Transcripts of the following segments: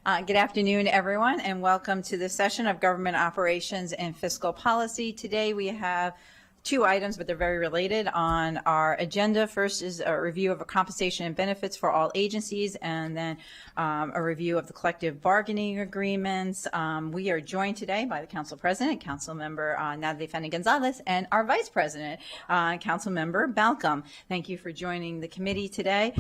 Good afternoon, everyone, and welcome to this session of Government Operations and Fiscal Policy. Today we have two items, but they're very related on our agenda. First is a review of compensation and benefits for all agencies, and then a review of the collective bargaining agreements. We are joined today by the Council President, Council Member Natalie Fenner-Gonzalez, and our Vice President, Council Member Balcom. Thank you for joining the committee today.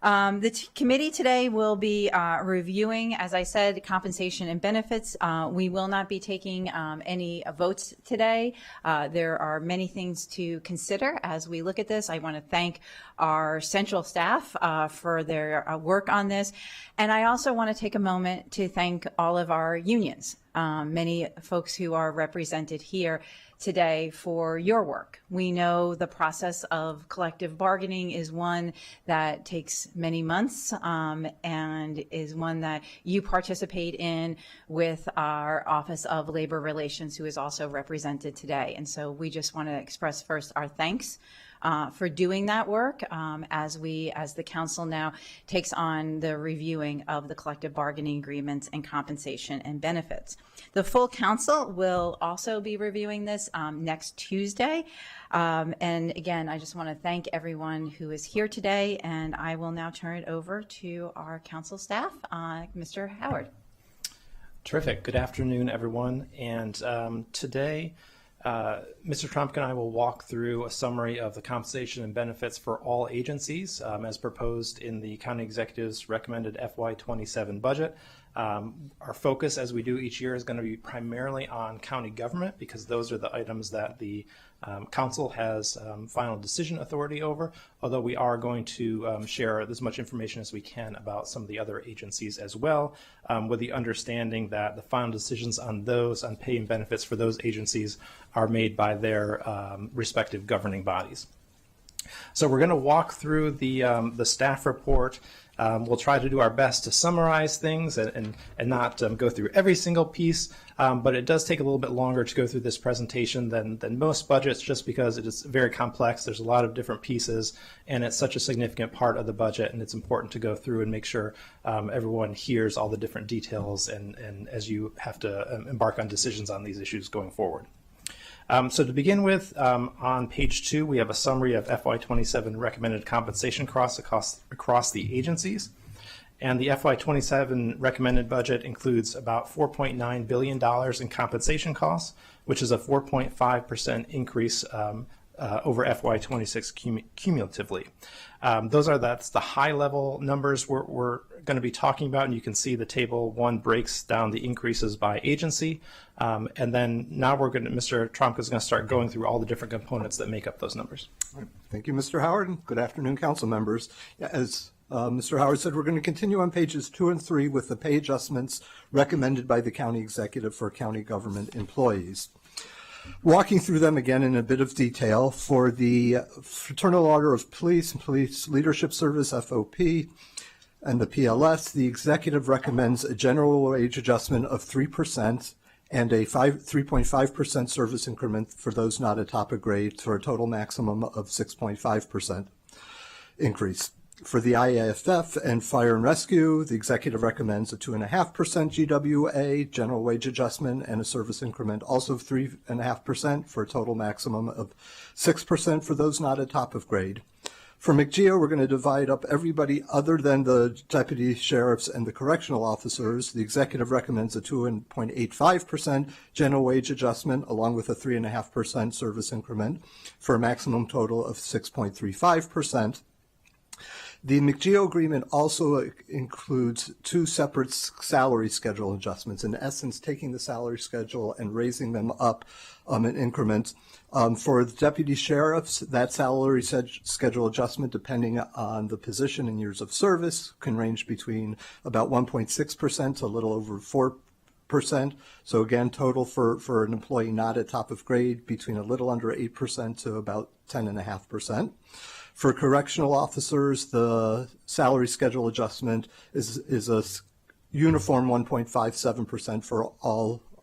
The committee today will be reviewing, as I said, compensation and benefits. We will not be taking any votes today. There are many things to consider as we look at this. I want to thank our central staff for their work on this. And I also want to take a moment to thank all of our unions, many folks who are represented here today for your work. We know the process of collective bargaining is one that takes many months and is one that you participate in with our Office of Labor Relations, who is also represented today. And so we just want to express first our thanks for doing that work as the council now takes on the reviewing of the collective bargaining agreements and compensation and benefits. The full council will also be reviewing this next Tuesday. And again, I just want to thank everyone who is here today, and I will now turn it over to our council staff, Mr. Howard. Terrific. Good afternoon, everyone. And today, Mr. Trump and I will walk through a summary of the compensation and benefits for all agencies as proposed in the County Executive's recommended FY27 budget. Our focus, as we do each year, is going to be primarily on county government because those are the items that the council has final decision authority over, although we are going to share as much information as we can about some of the other agencies as well, with the understanding that the final decisions on pay and benefits for those agencies are made by their respective governing bodies. So we're going to walk through the staff report. We'll try to do our best to summarize things and not go through every single piece, but it does take a little bit longer to go through this presentation than most budgets just because it is very complex. There's a lot of different pieces, and it's such a significant part of the budget, and it's important to go through and make sure everyone hears all the different details and as you have to embark on decisions on these issues going forward. So to begin with, on page 2, we have a summary of FY27 recommended compensation costs across the agencies. And the FY27 recommended budget includes about $4.9 billion in compensation costs, which is a 4.5% increase over FY26 cumulatively. That's the high level numbers we're going to be talking about, and you can see the table 1 breaks down the increases by agency. And then now Mr. Trump is going to start going through all the different components that make up those numbers. All right. Thank you, Mr. Howard, and good afternoon, council members. As Mr. Howard said, we're going to continue on pages 2 and 3 with the pay adjustments recommended by the county executive for county government employees. Walking through them again in a bit of detail, for the Fraternal Order of Police and Police Leadership Service, FOP, and the PLS, the executive recommends a general wage adjustment of 3% and a 3.5% service increment for those not atop a grade for a total maximum of 6.5% increase. For the IAFF and Fire and Rescue, the executive recommends a 2.5% GWA general wage adjustment and a service increment also of 3.5% for a total maximum of 6% for those not atop of grade. For McGeo, we're going to divide up everybody other than the deputy sheriffs and the correctional officers. The executive recommends a 2.85% general wage adjustment along with a 3.5% service increment for a maximum total of 6.35%. The McGeo agreement also includes 2 separate salary schedule adjustments, in essence taking the salary schedule and raising them up in increments. For the deputy sheriffs, that salary schedule adjustment, depending on the position and years of service, can range between about 1.6% to a little over 4%. So again, total for an employee not at top of grade, between a little under 8% to about 10.5%. For correctional officers, the salary schedule adjustment is a uniform 1.57%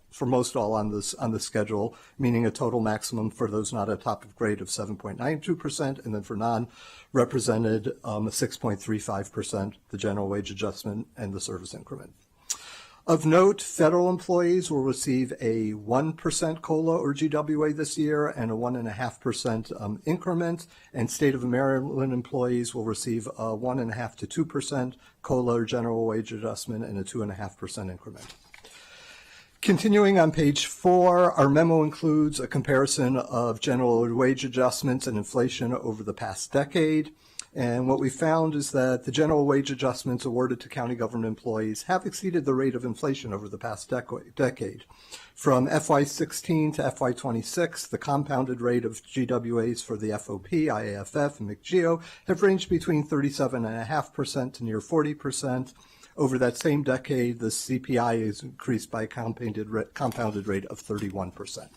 for most all on the schedule, meaning a total maximum for those not at top of grade of 7.92%, and then for non-represented, 6.35%, the general wage adjustment and the service increment. Of note, federal employees will receive a 1% COLA or GWA this year and a 1.5% increment, and state of Maryland employees will receive a 1.5% to 2% COLA or general wage adjustment and a 2.5% increment. Continuing on page 4, our memo includes a comparison of general wage adjustments and inflation over the past decade. And what we found is that the general wage adjustments awarded to county government employees have exceeded the rate of inflation over the past decade. From FY16 to FY26, the compounded rate of GWAs for the FOP, IAFF, and McGeo have ranged between 37.5% to near 40%. Over that same decade, the CPI is increased by a compounded rate of 31%.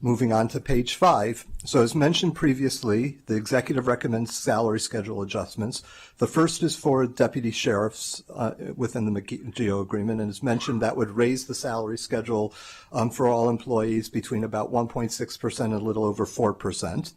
Moving on to page 5. So as mentioned previously, the executive recommends salary schedule adjustments. The first is for deputy sheriffs within the McGeo agreement, and as mentioned, that would raise the salary schedule for all employees between about 1.6% and a little over 4%.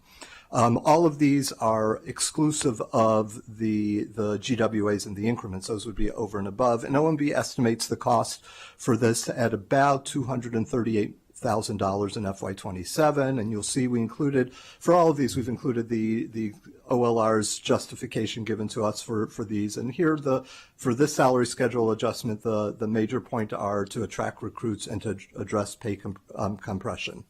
All of these are exclusive of the GWAs and the increments. Those would be over and above. And OMB estimates the cost for this at about $238,000 in FY27, and you'll see we included, for all of these, we've included the OLR's justification given to us for these. And here, for this salary schedule adjustment, the major point are to attract recruits and to address pay compression.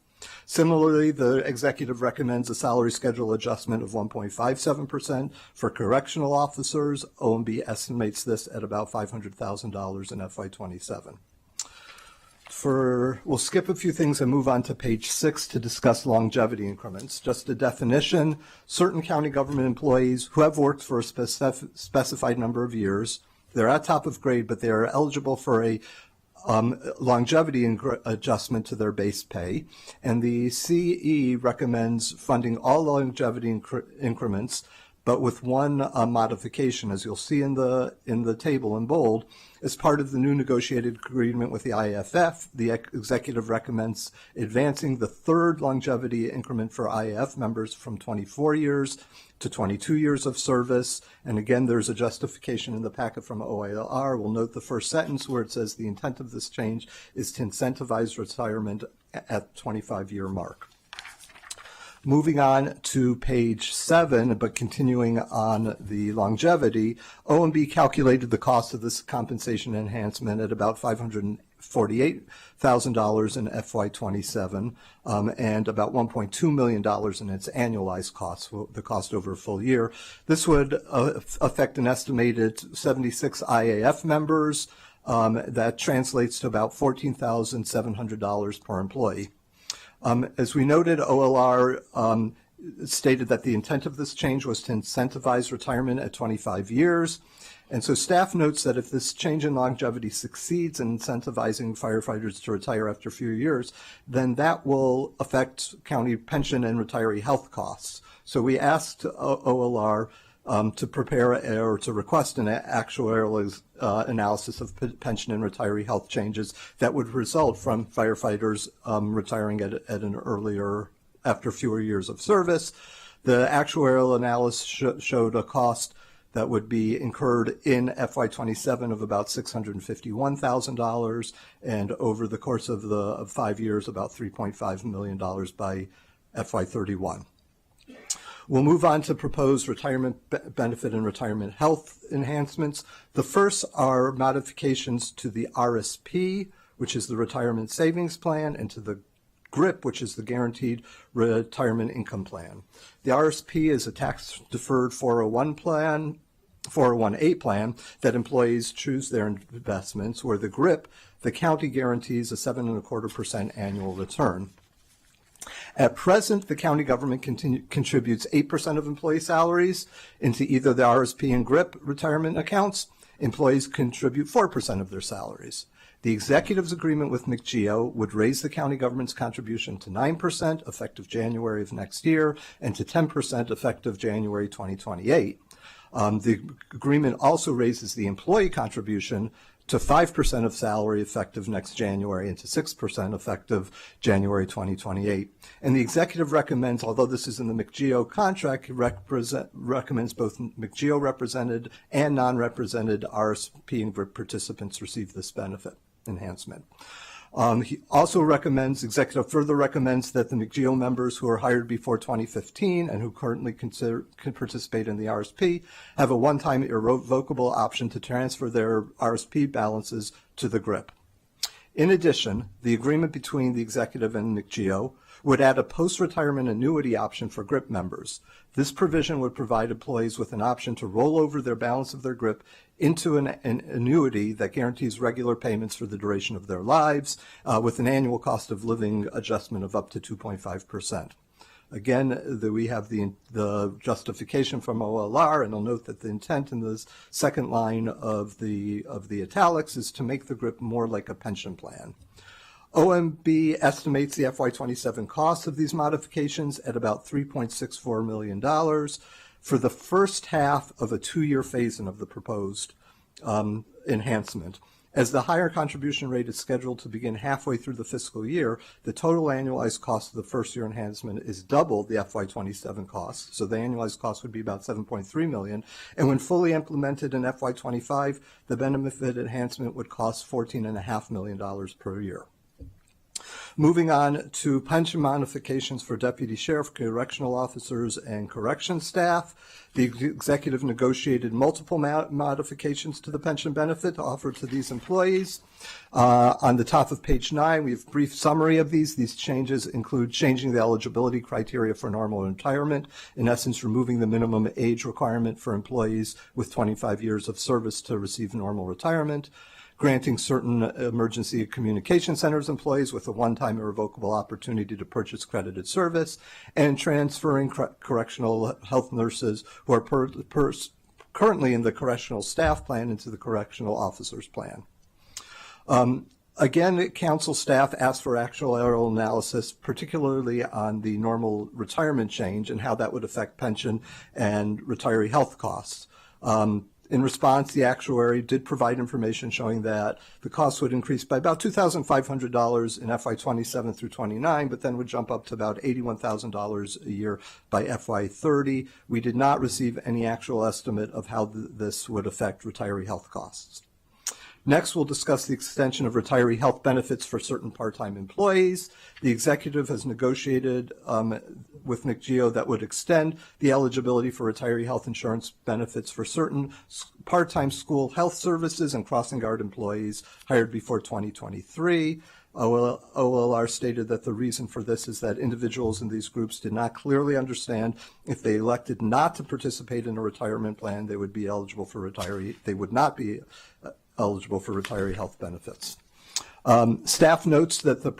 Similarly, the executive recommends a salary schedule adjustment of 1.57% for correctional officers. OMB estimates this at about $500,000 in FY27. We'll skip a few things and move on to page 6 to discuss longevity increments. Just a definition, certain county government employees who have worked for a specified number of years, they're at top of grade, but they are eligible for a longevity adjustment to their base pay. And the CE recommends funding all longevity increments, but with one modification, as you'll see in the table in bold. As part of the new negotiated agreement with the IAFF, the executive recommends advancing the third longevity increment for IAF members from 24 years to 22 years of service. And again, there's a justification in the packet from OILR. We'll note the first sentence where it says the intent of this change is to incentivize retirement at 25-year mark. Moving on to page 7, but continuing on the longevity, OMB calculated the cost of this compensation enhancement at about $548,000 in FY27 and about $1.2 million in its annualized cost, the cost over a full year. This would affect an estimated 76 IAF members. That translates to about $14,700 per employee. As we noted, OLR stated that the intent of this change was to incentivize retirement at 25 years. And so staff notes that if this change in longevity succeeds in incentivizing firefighters to retire after a few years, then that will affect county pension and retiree health costs. So we asked OLR to prepare or to request an actuarial analysis of pension and retiree health changes that would result from firefighters retiring at an earlier, after fewer years of service. The actuarial analysis showed a cost that would be incurred in FY27 of about $651,000, and over the course of 5 years, about $3.5 million by FY31. We'll move on to proposed retirement benefit and retirement health enhancements. The first are modifications to the RSP, which is the Retirement Savings Plan, and to the GRIP, which is the Guaranteed Retirement Income Plan. The RSP is a tax-deferred 401A plan that employees choose their investments, where the GRIP, the county guarantees a 7.25% annual return. At present, the county government contributes 8% of employee salaries into either the RSP and GRIP retirement accounts. Employees contribute 4% of their salaries. The executive's agreement with McGeo would raise the county government's contribution to 9% effective January of next year and to 10% effective January 2028. The agreement also raises the employee contribution to 5% of salary effective next January and to 6% effective January 2028. And the executive recommends, although this is in the McGeo contract, recommends both McGeo represented and non-represented RSP and GRIP participants receive this benefit enhancement. He also further recommends that the McGeo members who are hired before 2015 and who currently can participate in the RSP have a one-time irrevocable option to transfer their RSP balances to the GRIP. In addition, the agreement between the executive and McGeo would add a post-retirement annuity option for GRIP members. This provision would provide employees with an option to roll over their balance of their GRIP into an annuity that guarantees regular payments for the duration of their lives with an annual cost of living adjustment of up to 2.5%. Again, we have the justification from OLR, and I'll note that the intent in the second line of the italics is to make the GRIP more like a pension plan. OMB estimates the FY27 costs of these modifications at about $3.64 million for the first half of a 2-year phase-in of the proposed enhancement. As the higher contribution rate is scheduled to begin halfway through the fiscal year, the total annualized cost of the first-year enhancement is double the FY27 cost. So the annualized cost would be about $7.3 million. And when fully implemented in FY25, the benefit enhancement would cost $14.5 million per year. Moving on to pension modifications for deputy sheriff, correctional officers, and correction staff. The executive negotiated multiple modifications to the pension benefit offered to these employees. On the top of page 9, we have a brief summary of these. These changes include changing the eligibility criteria for normal retirement, in essence, removing the minimum age requirement for employees with 25 years of service to receive normal retirement, granting certain emergency communication centers employees with a one-time irrevocable opportunity to purchase credited service, and transferring correctional health nurses who are currently in the correctional staff plan into the correctional officers plan. Again, council staff asked for actuarial analysis, particularly on the normal retirement change and how that would affect pension and retiree health costs. In response, the actuary did provide information showing that the cost would increase by about $2,500 in FY27 through 29, but then would jump up to about $81,000 a year by FY30. We did not receive any actual estimate of how this would affect retiree health costs. Next, we'll discuss the extension of retiree health benefits for certain part-time employees. The executive has negotiated with McGeo that would extend the eligibility for retiree health insurance benefits for certain part-time school health services and crossing guard employees hired before 2023. OLR stated that the reason for this is that individuals in these groups did not clearly understand if they elected not to participate in a retirement plan, they would be eligible for they would not be eligible for retiree health benefits. Staff notes that the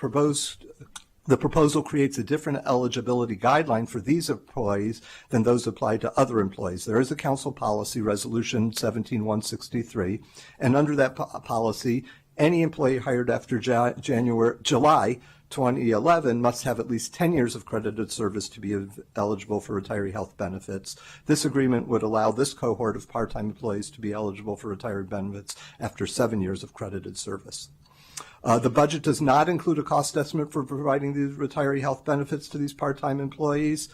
proposal creates a different eligibility guideline for these employees than those applied to other employees. There is a council policy, Resolution 17163, and under that policy, any employee hired after July 2011 must have at least 10 years of credited service to be eligible for retiree health benefits. This agreement would allow this cohort of part-time employees to be eligible for retiree benefits after 7 years of credited service. The budget does not include a cost estimate for providing these retiree health benefits to these part-time employees.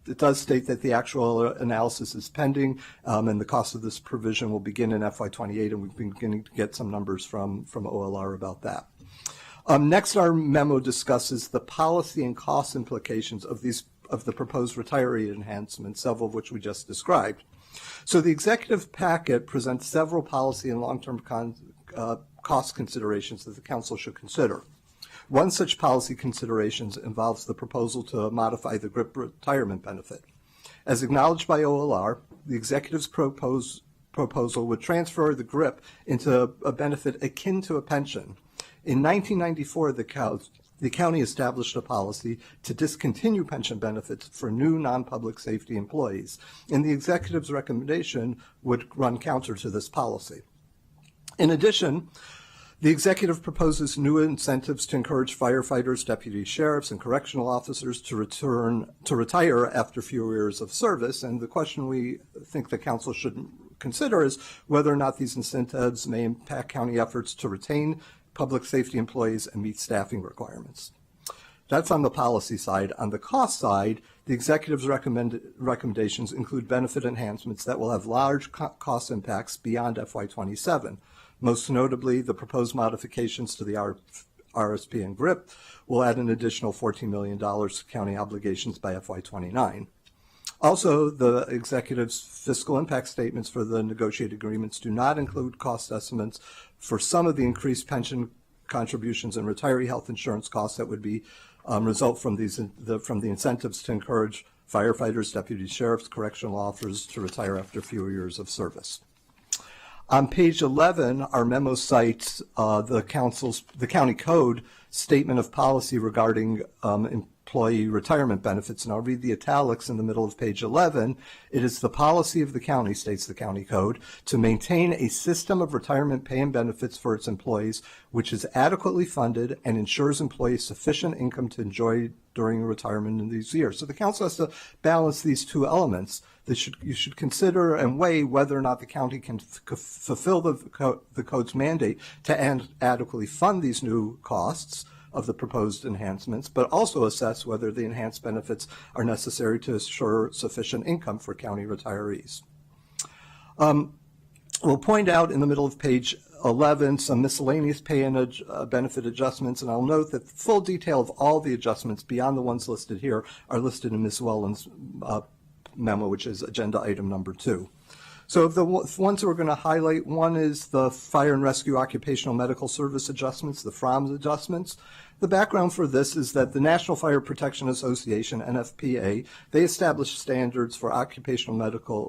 It does state that the actual analysis is pending, and the cost of this provision will begin in FY28, and we've been beginning to get some numbers from OLR about that. Next, our memo discusses the policy and cost implications of the proposed retiree enhancements, several of which we just described. So the executive packet presents several policy and long-term cost considerations that the council should consider. One such policy considerations involves the proposal to modify the GRIP retirement benefit. As acknowledged by OLR, the executive's proposal would transfer the GRIP into a benefit akin to a pension. In 1994, the county established a policy to discontinue pension benefits for new non-public safety employees, and the executive's recommendation would run counter to this policy. In addition, the executive proposes new incentives to encourage firefighters, deputy sheriffs, and correctional officers to retire after fewer years of service, and the question we think the council should consider is whether or not these incentives may impact county efforts to retain public safety employees and meet staffing requirements. That's on the policy side. On the cost side, the executive's recommendations include benefit enhancements that will have large cost impacts beyond FY27. Most notably, the proposed modifications to the RSP and GRIP will add an additional $14 million to county obligations by FY29. Also, the executive's fiscal impact statements for the negotiated agreements do not include cost estimates for some of the increased pension contributions and retiree health insurance costs that would be result from the incentives to encourage firefighters, deputy sheriffs, correctional officers to retire after fewer years of service. On page 11, our memo cites the county code statement of policy regarding employee retirement benefits, and I'll read the italics in the middle of page 11. It is the policy of the county, states the county code, to maintain a system of retirement pay and benefits for its employees which is adequately funded and ensures employees sufficient income to enjoy during retirement in these years. So the council has to balance these two elements. You should consider and weigh whether or not the county can fulfill the code's mandate to adequately fund these new costs of the proposed enhancements, but also assess whether the enhanced benefits are necessary to assure sufficient income for county retirees. We'll point out in the middle of page 11 some miscellaneous pay and benefit adjustments, and I'll note that the full detail of all the adjustments beyond the ones listed here are listed in Ms. Welland's memo, which is agenda item number 2. So the ones we're going to highlight, one is the Fire and Rescue Occupational Medical Service adjustments, the FROMS adjustments. The background for this is that the National Fire Protection Association, NFPA, they established standards for occupational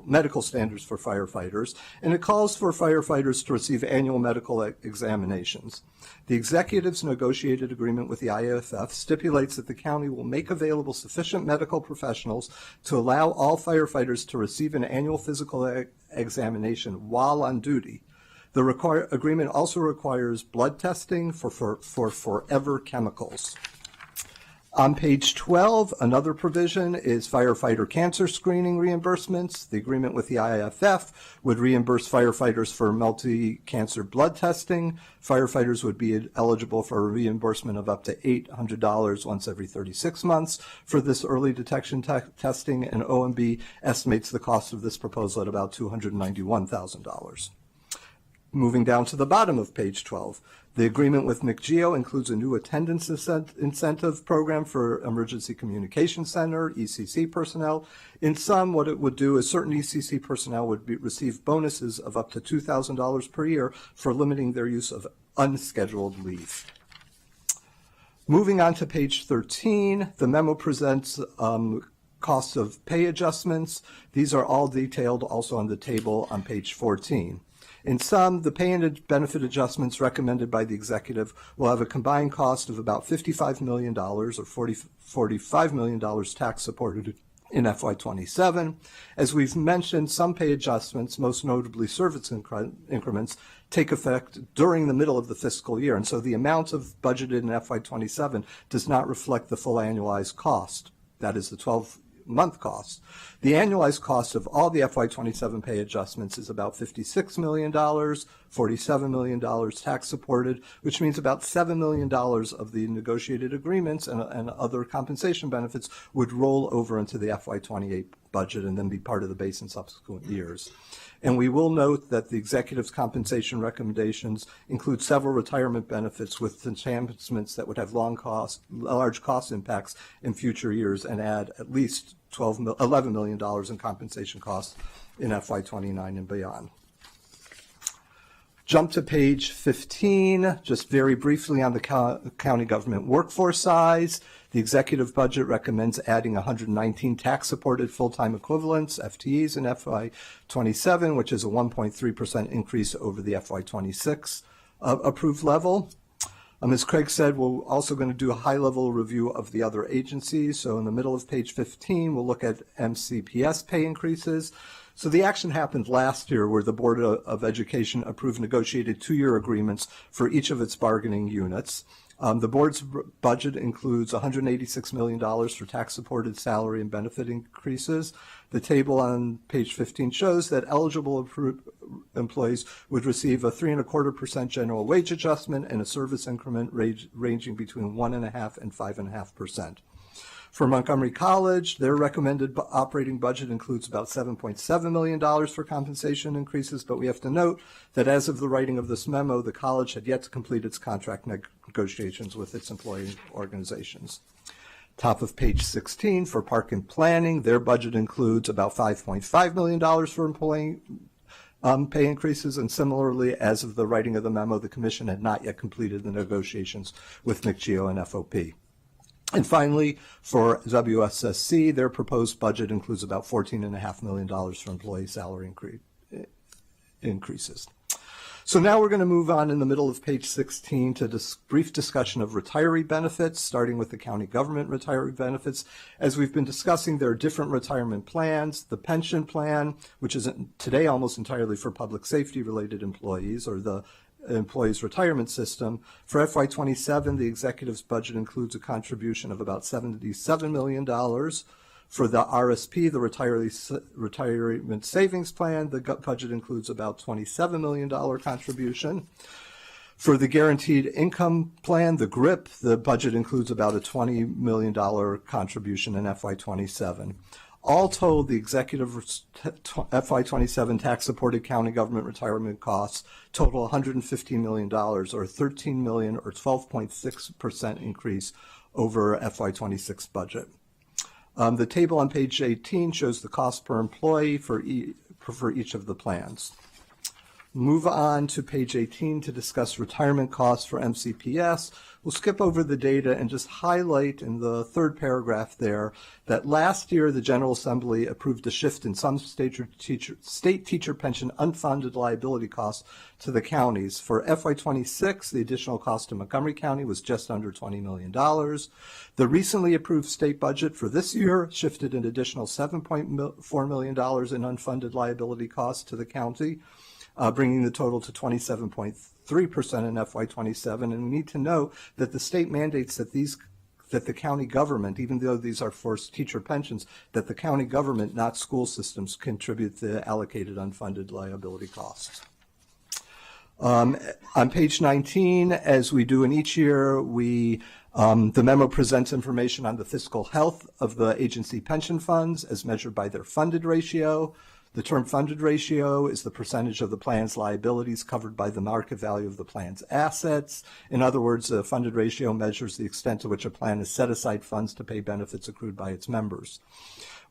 medical standards for firefighters, and it calls for firefighters to receive annual medical examinations. The executive's negotiated agreement with the IAFF stipulates that the county will make available sufficient medical professionals to allow all firefighters to receive an annual physical examination while on duty. The agreement also requires blood testing for forever chemicals. On page 12, another provision is firefighter cancer screening reimbursements. The agreement with the IAFF would reimburse firefighters for multi-cancer blood testing. Firefighters would be eligible for a reimbursement of up to $800 once every 36 months for this early detection testing, and OMB estimates the cost of this proposal at about $291,000. Moving down to the bottom of page 12, the agreement with McGeo includes a new attendance incentive program for Emergency Communication Center, ECC personnel. In sum, what it would do is certain ECC personnel would receive bonuses of up to $2,000 per year for limiting their use of unscheduled leave. Moving on to page 13, the memo presents costs of pay adjustments. These are all detailed also on the table on page 14. In sum, the pay and benefit adjustments recommended by the executive will have a combined cost of about $55 million or $45 million tax supported in FY27. As we've mentioned, some pay adjustments, most notably service increments, take effect during the middle of the fiscal year, and so the amount of budgeted in FY27 does not reflect the full annualized cost. That is the 12-month cost. The annualized cost of all the FY27 pay adjustments is about $56 million, $47 million tax supported, which means about $7 million of the negotiated agreements and other compensation benefits would roll over into the FY28 budget and then be part of the base in subsequent years. And we will note that the executive's compensation recommendations include several retirement benefits with enhancements that would have large cost impacts in future years and add at least $11 million in compensation costs in FY29 and beyond. Jump to page 15, just very briefly on the county government workforce size. The executive budget recommends adding 119 tax-supported full-time equivalents, FTEs, in FY27, which is a 1.3% increase over the FY26 approved level. As Craig said, we're also going to do a high-level review of the other agencies. So in the middle of page 15, we'll look at MCPS pay increases. So the action happened last year where the Board of Education approved negotiated 2-year agreements for each of its bargaining units. The board's budget includes $186 million for tax-supported salary and benefit increases. The table on page 15 shows that eligible employees would receive a 3.25% general wage adjustment and a service increment ranging between 1.5% and 5.5%. For Montgomery College, their recommended operating budget includes about $7.7 million for compensation increases, but we have to note that as of the writing of this memo, the college had yet to complete its contract negotiations with its employee organizations. Top of page 16, for Park and Planning, their budget includes about $5.5 million for employee pay increases, and similarly, as of the writing of the memo, the Commission had not yet completed the negotiations with McGeo and FOP. And finally, for WSSC, their proposed budget includes about $14.5 million for employee salary increases. So now we're going to move on in the middle of page 16 to this brief discussion of retiree benefits, starting with the county government retiree benefits. As we've been discussing, there are different retirement plans. The pension plan, which is today almost entirely for public safety related employees, or the employees retirement system. For FY27, the executive's budget includes a contribution of about $77 million. For the RSP, the retirement savings plan, the budget includes about $27 million contribution. For the guaranteed income plan, the GRIP, the budget includes about a $20 million contribution in FY27. All told, the executive FY27 tax-supported county government retirement costs total $115 million, or $13 million, or 12.6% increase over FY26 budget. The table on page 18 shows the cost per employee for each of the plans. Move on to page 18 to discuss retirement costs for MCPS. We'll skip over the data and just highlight in the third paragraph there that last year the General Assembly approved a shift in some state teacher pension unfunded liability costs to the counties. For FY26, the additional cost to Montgomery County was just under $20 million. The recently approved state budget for this year shifted an additional $7.4 million in unfunded liability costs to the county, bringing the total to 27.3% in FY27. And we need to note that the state mandates that the county government, even though these are for teacher pensions, that the county government, not school systems, contribute the allocated unfunded liability costs. On page 19, as we do in each year, the memo presents information on the fiscal health of the agency pension funds as measured by their funded ratio. The term funded ratio is the percentage of the plan's liabilities covered by the market value of the plan's assets. In other words, the funded ratio measures the extent to which a plan has set aside funds to pay benefits accrued by its members.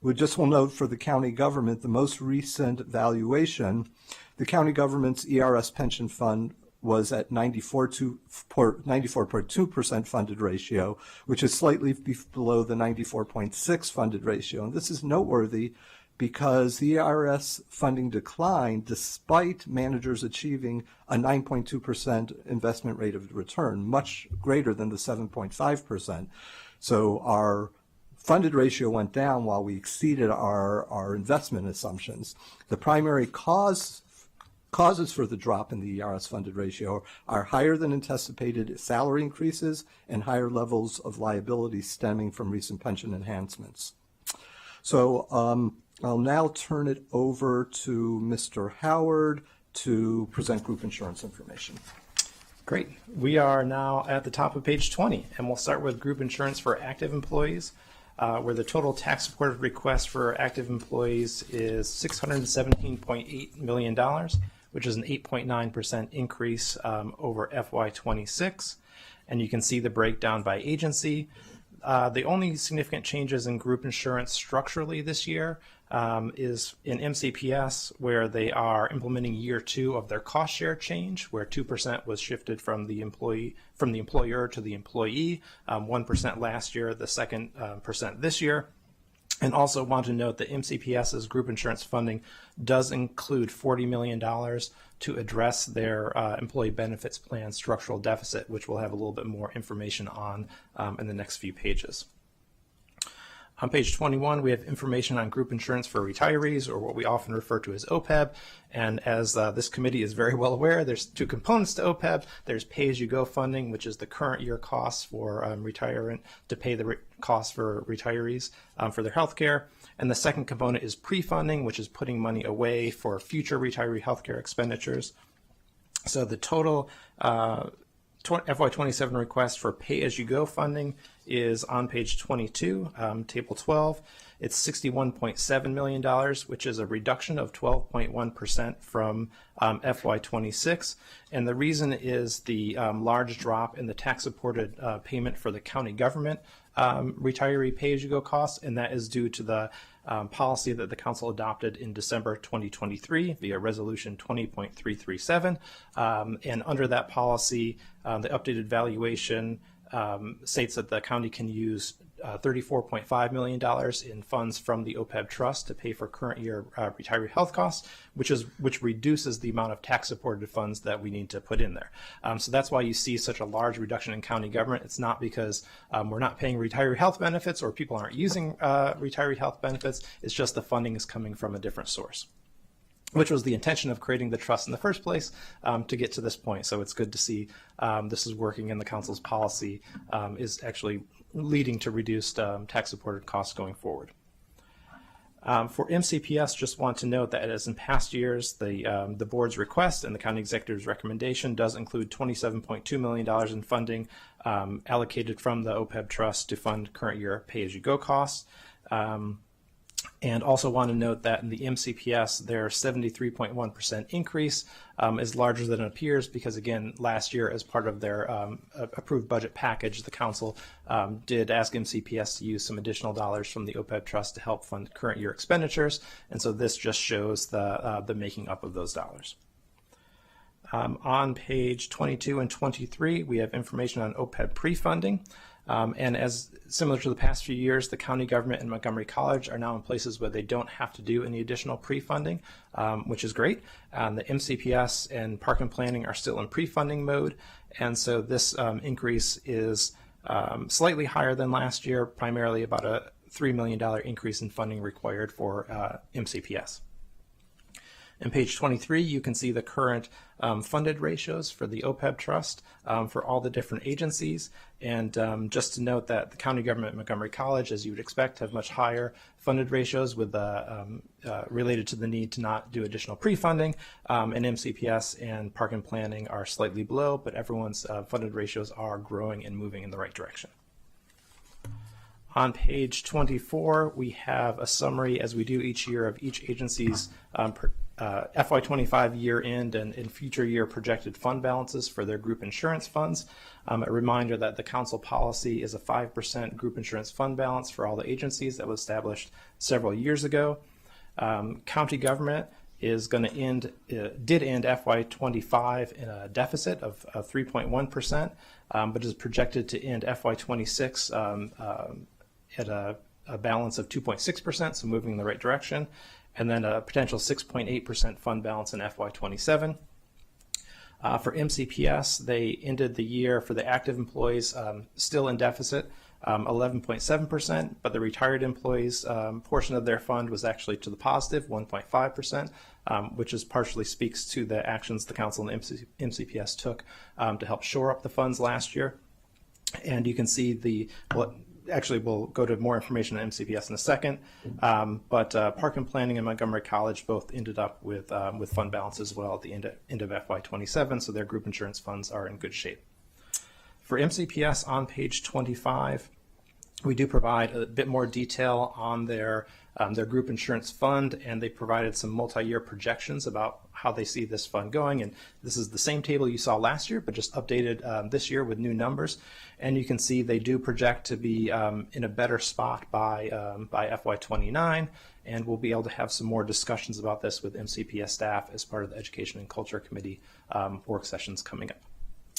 We just will note for the county government, the most recent valuation, the county government's ERS pension fund was at 94.2% funded ratio, which is slightly below the 94.6 funded ratio. And this is noteworthy because the ERS funding declined despite managers achieving a 9.2% investment rate of return, much greater than the 7.5%. So our funded ratio went down while we exceeded our investment assumptions. The primary causes for the drop in the ERS funded ratio are higher than anticipated salary increases and higher levels of liability stemming from recent pension enhancements. So I'll now turn it over to Mr. Howard to present group insurance information. Great. We are now at the top of page 20, and we'll start with group insurance for active employees, where the total tax-supported request for active employees is $617.8 million, which is an 8.9% increase over FY26. And you can see the breakdown by agency. The only significant changes in group insurance structurally this year is in MCPS, where they are implementing year 2 of their cost share change, where 2% was shifted from the employer to the employee, 1% last year, the second percent this year. And also want to note that MCPS's group insurance funding does include $40 million to address their employee benefits plan structural deficit, which we'll have a little bit more information on in the next few pages. On page 21, we have information on group insurance for retirees, or what we often refer to as OPEB. And as this committee is very well aware, there's two components to OPEB. There's pay-as-you-go funding, which is the current year costs for retirement to pay the costs for retirees for their health care. And the second component is pre-funding, which is putting money away for future retiree health care expenditures. So the total FY27 request for pay-as-you-go funding is on page 22, table 12. It's $61.7 million, which is a reduction of 12.1% from FY26. And the reason is the large drop in the tax-supported payment for the county government retiree pay-as-you-go costs, and that is due to the policy that the council adopted in December 2023 via resolution 20.337. And under that policy, the updated valuation states that the county can use $34.5 million in funds from the OPEB trust to pay for current year retiree health costs, which reduces the amount of tax supported funds that we need to put in there. So that's why you see such a large reduction in county government. It's not because we're not paying retiree health benefits or people aren't using retiree health benefits. It's just the funding is coming from a different source, which was the intention of creating the trust in the first place to get to this point. So it's good to see this is working, and the council's policy is actually leading to reduced tax-supported costs going forward. For MCPS, just want to note that as in past years, the board's request and the county executive's recommendation does include $27.2 million in funding allocated from the OPEB trust to fund current year pay-as-you-go costs. And also want to note that in the MCPS, their 73.1% increase is larger than it appears because, again, last year as part of their approved budget package, the council did ask MCPS to use some additional dollars from the OPEB trust to help fund current year expenditures. And so this just shows the making up of those dollars. On page 22 and 23, we have information on OPEB pre-funding. And as similar to the past few years, the county government and Montgomery College are now in places where they don't have to do any additional pre-funding, which is great. The MCPS and Park and Planning are still in pre-funding mode. And so this increase is slightly higher than last year, primarily about a $3 million increase in funding required for MCPS. On page 23, you can see the current funded ratios for the OPEB trust for all the different agencies. And just to note that the county government at Montgomery College, as you would expect, have much higher funded ratios with related to the need to not do additional pre-funding. And MCPS and Park and Planning are slightly below, but everyone's funded ratios are growing and moving in the right direction. On page 24, we have a summary, as we do each year, of each agency's FY25 year end and future year projected fund balances for their group insurance funds. A reminder that the council policy is a 5% group insurance fund balance for all the agencies that was established several years ago. County government is going to did end FY25 in a deficit of 3.1%, but is projected to end FY26 at a balance of 2.6%, so moving in the right direction, and then a potential 6.8% fund balance in FY27. For MCPS, they ended the year for the active employees still in deficit, 11.7%, but the retired employees portion of their fund was actually to the positive, 1.5%, which is partially speaks to the actions the council and MCPS took to help shore up the funds last year. And you can see actually, we'll go to more information on MCPS in a second, but Park and Planning and Montgomery College both ended up with fund balance as well at the end of FY27, so their group insurance funds are in good shape. For MCPS on page 25, we do provide a bit more detail on their group insurance fund, and they provided some multi-year projections about how they see this fund going. And this is the same table you saw last year, but just updated this year with new numbers. And you can see they do project to be in a better spot by FY29, and we'll be able to have some more discussions about this with MCPS staff as part of the Education and Culture Committee work sessions coming up.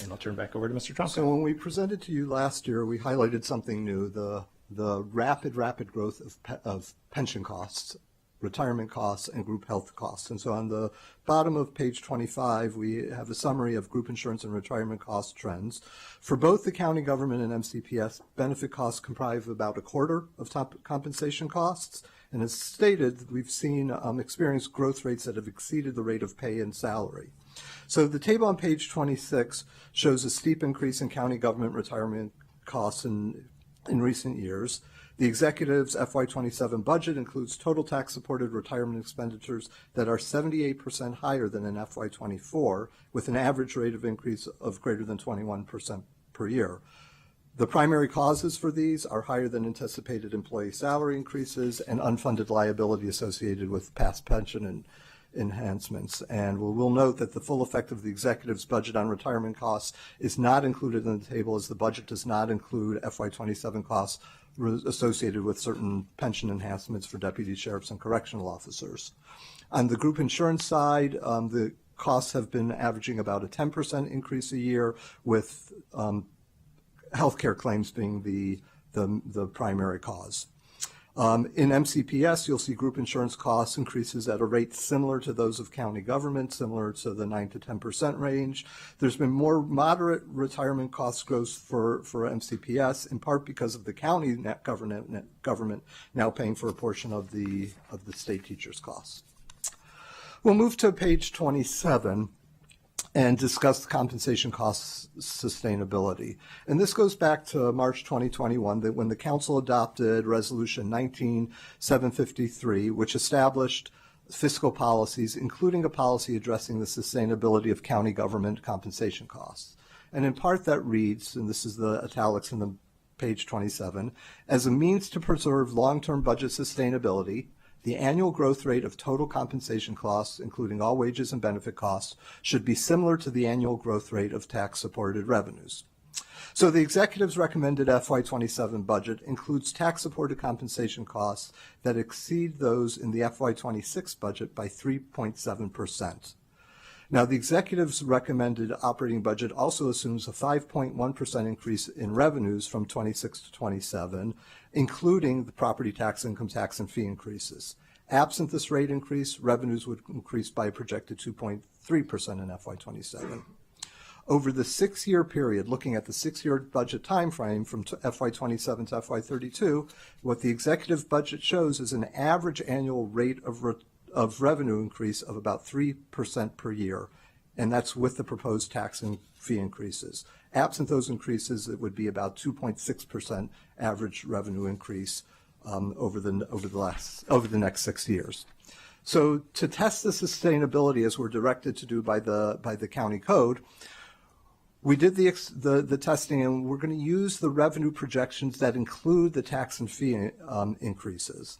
And I'll turn back over to Mr. Trump. So when we presented to you last year, we highlighted something new, the rapid growth of pension costs retirement costs, and group health costs. And so on the bottom of page 25, we have a summary of group insurance and retirement cost trends. For both the county government and MCPS, benefit costs comprise about a quarter of top compensation costs. And as stated, we've seen experienced growth rates that have exceeded the rate of pay and salary. So the table on page 26 shows a steep increase in county government retirement costs in recent years. The executive's FY27 budget includes total tax-supported retirement expenditures that are 78% higher than in FY24, with an average rate of increase of greater than 21% per year. The primary causes for these are higher than anticipated employee salary increases and unfunded liability associated with past pension and enhancements. And we'll note that the full effect of the executive's budget on retirement costs is not included in the table, as the budget does not include FY27 costs associated with certain pension enhancements for deputy sheriffs and correctional officers. On the group insurance side, the costs have been averaging about a 10% increase a year, with healthcare claims being the primary cause. In MCPS, you'll see group insurance costs increases at a rate similar to those of county government, similar to the 9 to 10% range. There's been more moderate retirement cost growth for MCPS, in part because of the county government now paying for a portion of the state teachers' costs. We'll move to page 27 and discuss the compensation costs sustainability. And this goes back to March 2021, that when the council adopted Resolution 19753, which established fiscal policies, including a policy addressing the sustainability of county government compensation costs. And in part that reads, and this is the italics in the page 27, as a means to preserve long-term budget sustainability, the annual growth rate of total compensation costs, including all wages and benefit costs, should be similar to the annual growth rate of tax-supported revenues. So the executive's recommended FY27 budget includes tax-supported compensation costs that exceed those in the FY26 budget by 3.7%. Now, the executive's recommended operating budget also assumes a 5.1% increase in revenues from 26 to 27, including the property tax, income tax, and fee increases. Absent this rate increase, revenues would increase by a projected 2.3% in FY27. Over the 6-year period, looking at the 6-year budget timeframe from FY27 to FY32, what the executive budget shows is an average annual rate of revenue increase of about 3% per year, and that's with the proposed tax and fee increases. Absent those increases, it would be about 2.6% average revenue increase over the next 6 years. So to test the sustainability, as we're directed to do by the county code, we did the testing, and we're going to use the revenue projections that include the tax and fee increases.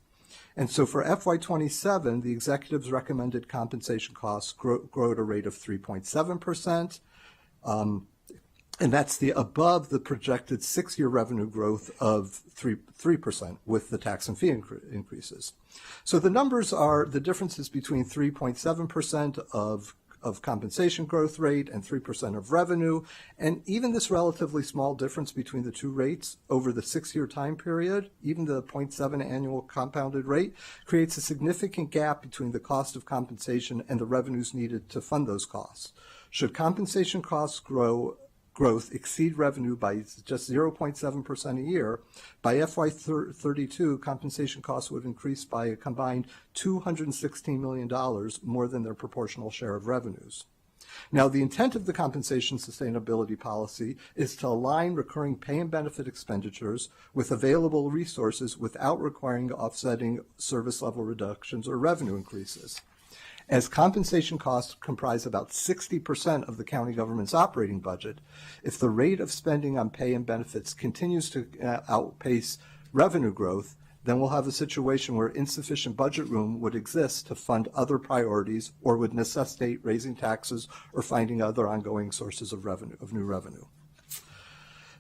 And so for FY27, the executive's recommended compensation costs grow at a rate of 3.7%, and that's above the projected 6-year revenue growth of 3% with the tax and fee increases. So the numbers are the differences between 3.7% of compensation growth rate and 3% of revenue. And even this relatively small difference between the two rates over the 6-year time period, even the 0.7 annual compounded rate, creates a significant gap between the cost of compensation and the revenues needed to fund those costs. Should compensation costs growth exceed revenue by just 0.7% a year, by FY32, compensation costs would increase by a combined $216 million, more than their proportional share of revenues. Now, the intent of the compensation sustainability policy is to align recurring pay and benefit expenditures with available resources without requiring offsetting service level reductions or revenue increases. As compensation costs comprise about 60% of the county government's operating budget, if the rate of spending on pay and benefits continues to outpace revenue growth, then we'll have a situation where insufficient budget room would exist to fund other priorities, or would necessitate raising taxes or finding other ongoing sources of new revenue.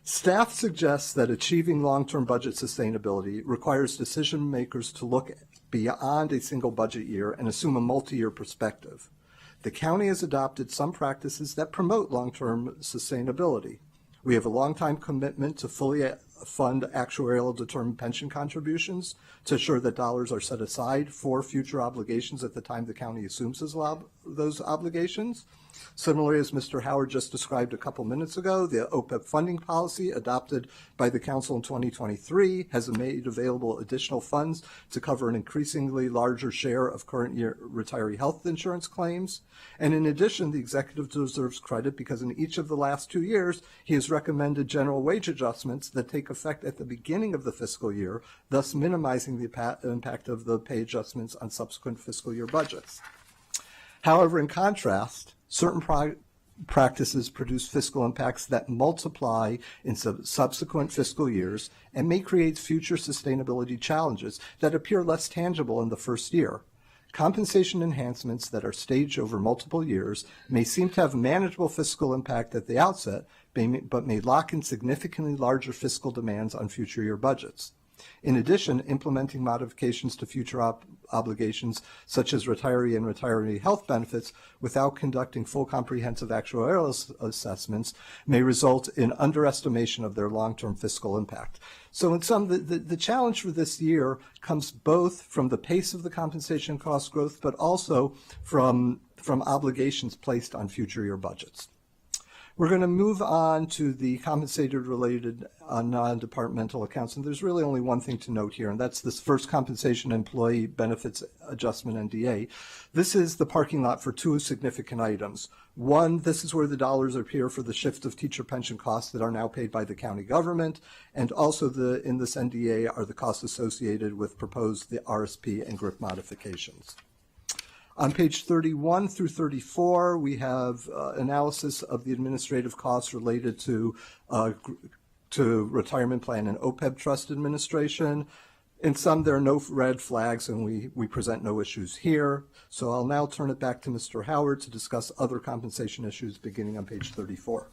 Staff suggests that achieving long-term budget sustainability requires decision makers to look beyond a single budget year and assume a multi-year perspective. The county has adopted some practices that promote long-term sustainability. We have a long-time commitment to fully fund actuarial determined pension contributions to ensure that dollars are set aside for future obligations at the time the county assumes those obligations. Similarly, as Mr. Howard just described a couple minutes ago, the OPEB funding policy adopted by the Council in 2023 has made available additional funds to cover an increasingly larger share of current year retiree health insurance claims. And in addition, the executive deserves credit because in each of the last 2 years, he has recommended general wage adjustments that take effect at the beginning of the fiscal year, thus minimizing the impact of the pay adjustments on subsequent fiscal year budgets. However, in contrast, certain practices produce fiscal impacts that multiply in subsequent fiscal years and may create future sustainability challenges that appear less tangible in the first year. Compensation enhancements that are staged over multiple years may seem to have manageable fiscal impact at the outset, but may lock in significantly larger fiscal demands on future year budgets. In addition, implementing modifications to future obligations, such as retiree and retiree health benefits, without conducting full comprehensive actuarial assessments may result in underestimation of their long-term fiscal impact. So in sum, the challenge for this year comes both from the pace of the compensation cost growth, but also from obligations placed on future year budgets. We're going to move on to the compensated-related non-departmental accounts, and there's really only one thing to note here, and that's this first compensation employee benefits adjustment NDA. This is the parking lot for two significant items. One, this is where the dollars appear for the shift of teacher pension costs that are now paid by the county government, and also in this NDA are the costs associated with the RSP and GRIP modifications. On page 31 through 34, we have analysis of the administrative costs related to retirement plan and OPEB trust administration. In sum, there are no red flags, and we present no issues here. So I'll now turn it back to Mr. Howard to discuss other compensation issues beginning on page 34.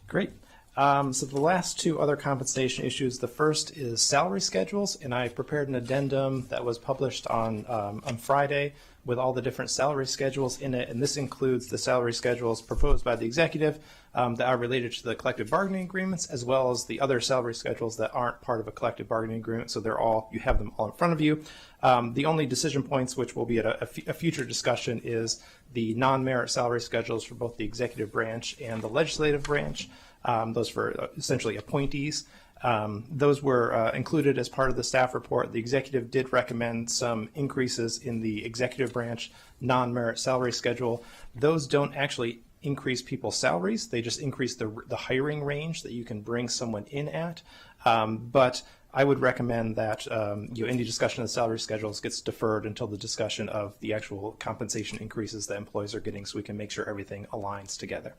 Great. So the last two other compensation issues, the first is salary schedules, and I prepared an addendum that was published on Friday with all the different salary schedules in it, and this includes the salary schedules proposed by the executive that are related to the collective bargaining agreements, as well as the other salary schedules that aren't part of a collective bargaining agreement. So you have them all in front of you. The only decision points, which will be at a future discussion, is the non-merit salary schedules for both the executive branch and the legislative branch. Those for essentially appointees. Those were included as part of the staff report. The executive did recommend some increases in the executive branch non-merit salary schedule. Those don't actually increase people's salaries. They just increase the hiring range that you can bring someone in at. But I would recommend that any discussion of the salary schedules gets deferred until the discussion of the actual compensation increases that employees are getting, so we can make sure everything aligns together.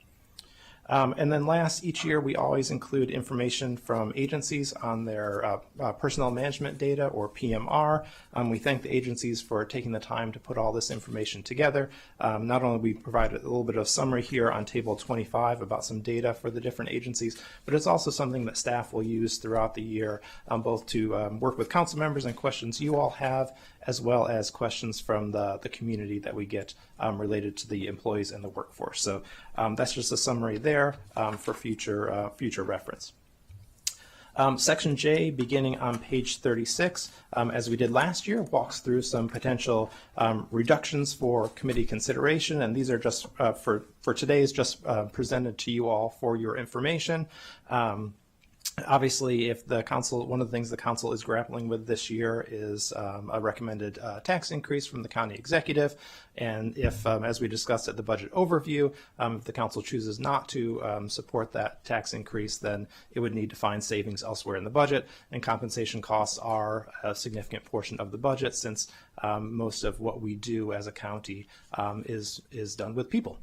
And then last, each year we always include information from agencies on their personnel management data, or PMR. We thank the agencies for taking the time to put all this information together. Not only we provide a little bit of summary here on table 25 about some data for the different agencies, but it's also something that staff will use throughout the year, both to work with council members and questions you all have, as well as questions from the community that we get related to the employees and the workforce. So that's just a summary there for future reference. Section J, beginning on page 36, as we did last year, walks through some potential reductions for committee consideration, and these are just for today is just presented to you all for your information. Obviously, if the council, one of the things the council is grappling with this year is a recommended tax increase from the county executive. And if, as we discussed at the budget overview, if the council chooses not to support that tax increase, then it would need to find savings elsewhere in the budget. And compensation costs are a significant portion of the budget, since most of what we do as a county is done with people.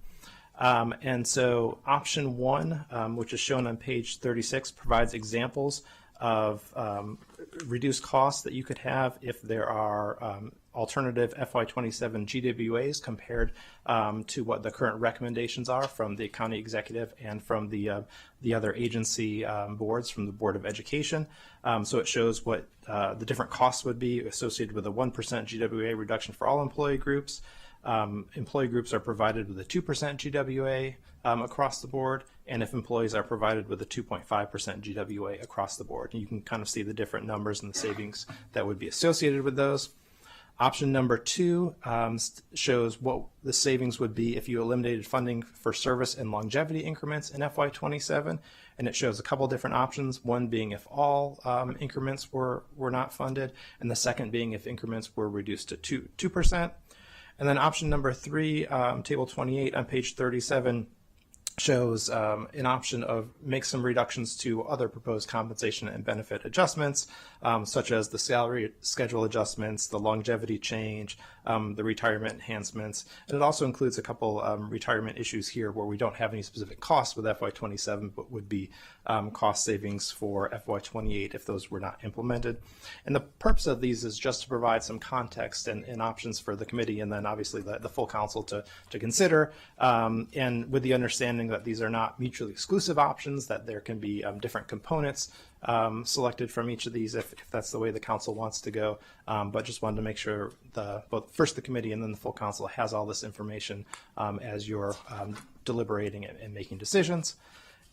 And so option one, which is shown on page 36, provides examples of reduced costs that you could have if there are alternative FY27 GWAs compared to what the current recommendations are from the county executive and from the other agency boards, from the Board of Education. So it shows what the different costs would be associated with a 1% GWA reduction for all employee groups. Employee groups are provided with a 2% GWA across the board, and if employees are provided with a 2.5% GWA across the board. And you can kind of see the different numbers and the savings that would be associated with those. Option number 2 shows what the savings would be if you eliminated funding for service and longevity increments in FY27, and it shows a couple different options, one being if all increments were not funded, and the second being if increments were reduced to 2%. And then option number 3, table 28 on page 37, shows an option of make some reductions to other proposed compensation and benefit adjustments, such as the salary schedule adjustments, the longevity change, the retirement enhancements. And it also includes a couple retirement issues here where we don't have any specific costs with FY27, but would be cost savings for FY28 if those were not implemented. And the purpose of these is just to provide some context and options for the committee, and then obviously the full council to consider, and with the understanding that these are not mutually exclusive options, that there can be different components selected from each of these if that's the way the council wants to go. But just wanted to make sure both first the committee and then the full council has all this information as you're deliberating and making decisions.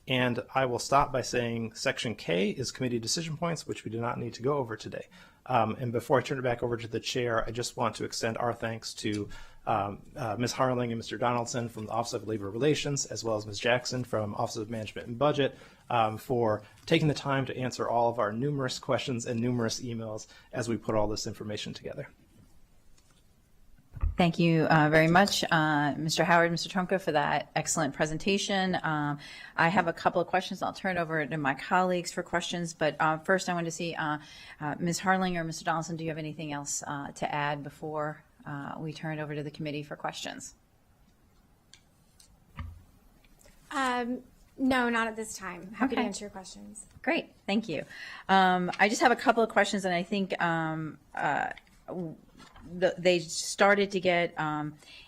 And I will stop by saying Section K is committee decision points, which we do not need to go over today. And before I turn it back over to the chair, I just want to extend our thanks to Ms. Harling and Mr. Donaldson from the Office of Labor Relations, as well as Ms. Jackson from Office of Management and Budget, for taking the time to answer all of our numerous questions and numerous emails as we put all this information together. Thank you very much, Mr. Howard, Mr. Trumka, for that excellent presentation. I have a couple of questions. I'll turn it over to my colleagues for questions. But first, I want to see Ms. Harling or Mr. Donaldson, do you have anything else to add before we turn it over to the committee for questions? No, not at this time. Happy to Okay. answer your questions. Great, thank you. I just have a couple of questions, and I think they started to get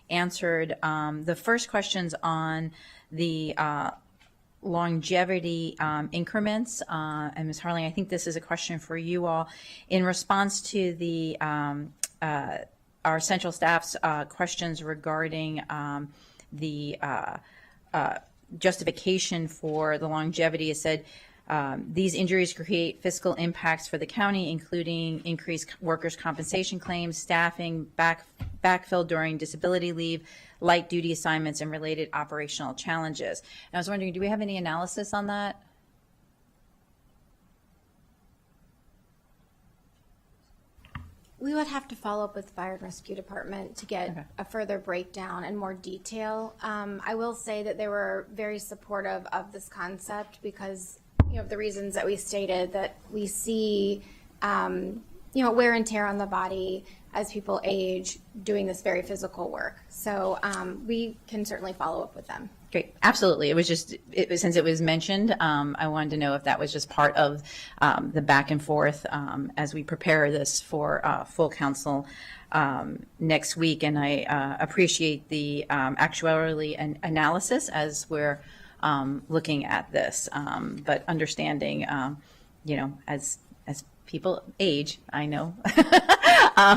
answered. The first question's on the longevity increments. And Ms. Harling, I think this is a question for you all. In response to the our central staff's questions regarding the justification for the longevity, it said, these injuries create fiscal impacts for the county, including increased workers' compensation claims, staffing, backfill during disability leave, light duty assignments, and related operational challenges. And I was wondering, do we have any analysis on that? We would have to follow up with the Fire and Rescue Department to get a further breakdown and more detail. I will say that they were very supportive of this concept because, of the reasons that we stated, that we see, wear and tear on the body as people age doing this very physical work. So we can certainly follow up with them. Great, absolutely. It was just, since it was mentioned, I wanted to know if that was just part of the back and forth as we prepare this for full council next week. And I appreciate the actuarially analysis as we're looking at this, but understanding, as people age, I know,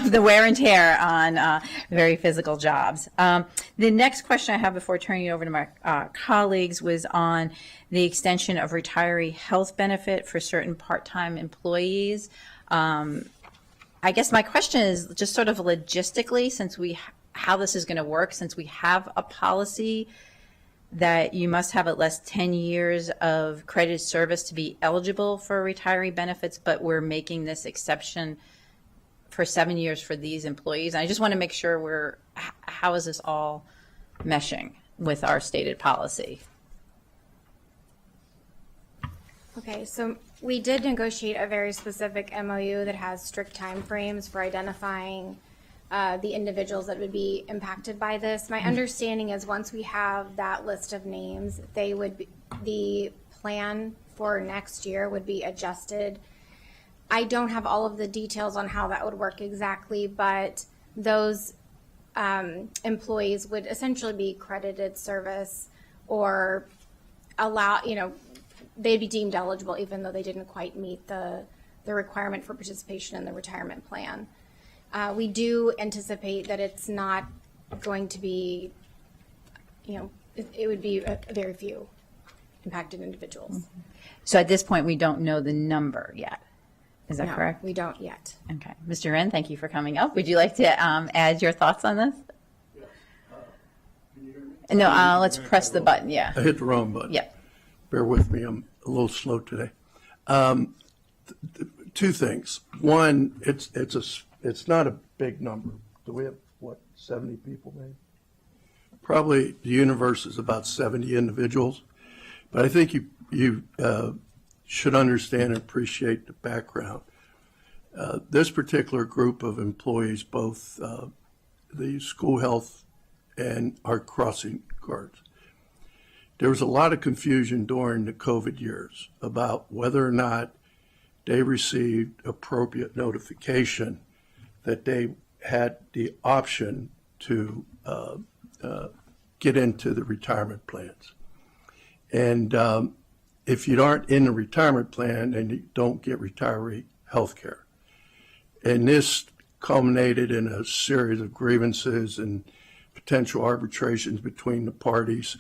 the wear and tear on very physical jobs. The next question I have before turning it over to my colleagues was on the extension of retiree health benefit for certain part-time employees. I guess my question is just sort of logistically, how this is going to work, since we have a policy that you must have at least 10 years of credited service to be eligible for retiree benefits, but we're making this exception for 7 years for these employees. And I just want to make sure how is this all meshing with our stated policy? Okay, so we did negotiate a very specific MOU that has strict timeframes for identifying the individuals that would be impacted by this. My understanding is once we have that list of names, the plan for next year would be adjusted. I don't have all of the details on how that would work exactly, but those employees would essentially be credited service or they'd be deemed eligible even though they didn't quite meet the requirement for participation in the retirement plan. We do anticipate that it's not going to be, it would be a very few impacted individuals. So at this point, we don't know the number yet. Is that No, correct? we don't yet. Okay. Mr. Wren, thank you for coming up. Would you like to add your thoughts on this? No, let's press the button, yeah. I hit the wrong button. Yep. Bear with me, I'm a little slow today. Two things. One, it's not a big number. Do we have, 70 people maybe? Probably the universe is about 70 individuals. But I think you should understand and appreciate the background. This particular group of employees, both the school health and our crossing guards, there was a lot of confusion during the COVID years about whether or not they received appropriate notification that they had the option to get into the retirement plans. And if you aren't in the retirement plan, then you don't get retiree health care. And this culminated in a series of grievances and potential arbitrations between the parties.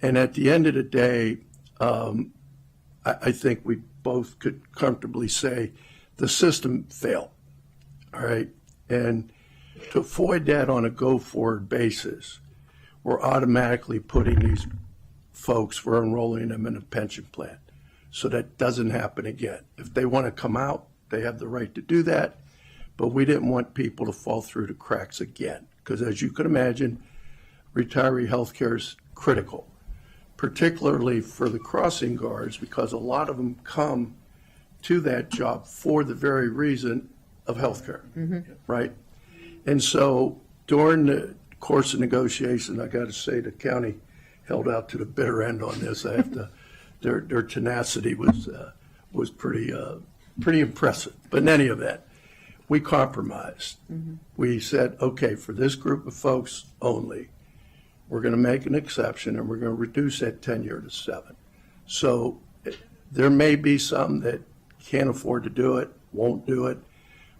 And at the end of the day, I think we both could comfortably say the system failed, all right? And to avoid that on a go-forward basis, we're automatically putting these folks, we're enrolling them in a pension plan. So that doesn't happen again. If they want to come out, they have the right to do that. But we didn't want people to fall through the cracks again. Because as you can imagine, retiree health care is critical, particularly for the crossing guards, because a lot of them come to that job for the very reason of health care, right? And so during the course of negotiation, I got to say the county held out to the bitter end on this. I have to, their tenacity was pretty impressive. But in any event, we compromised. We said, okay, for this group of folks only, we're going to make an exception and we're going to reduce that tenure to 7. So there may be some that can't afford to do it, won't do it,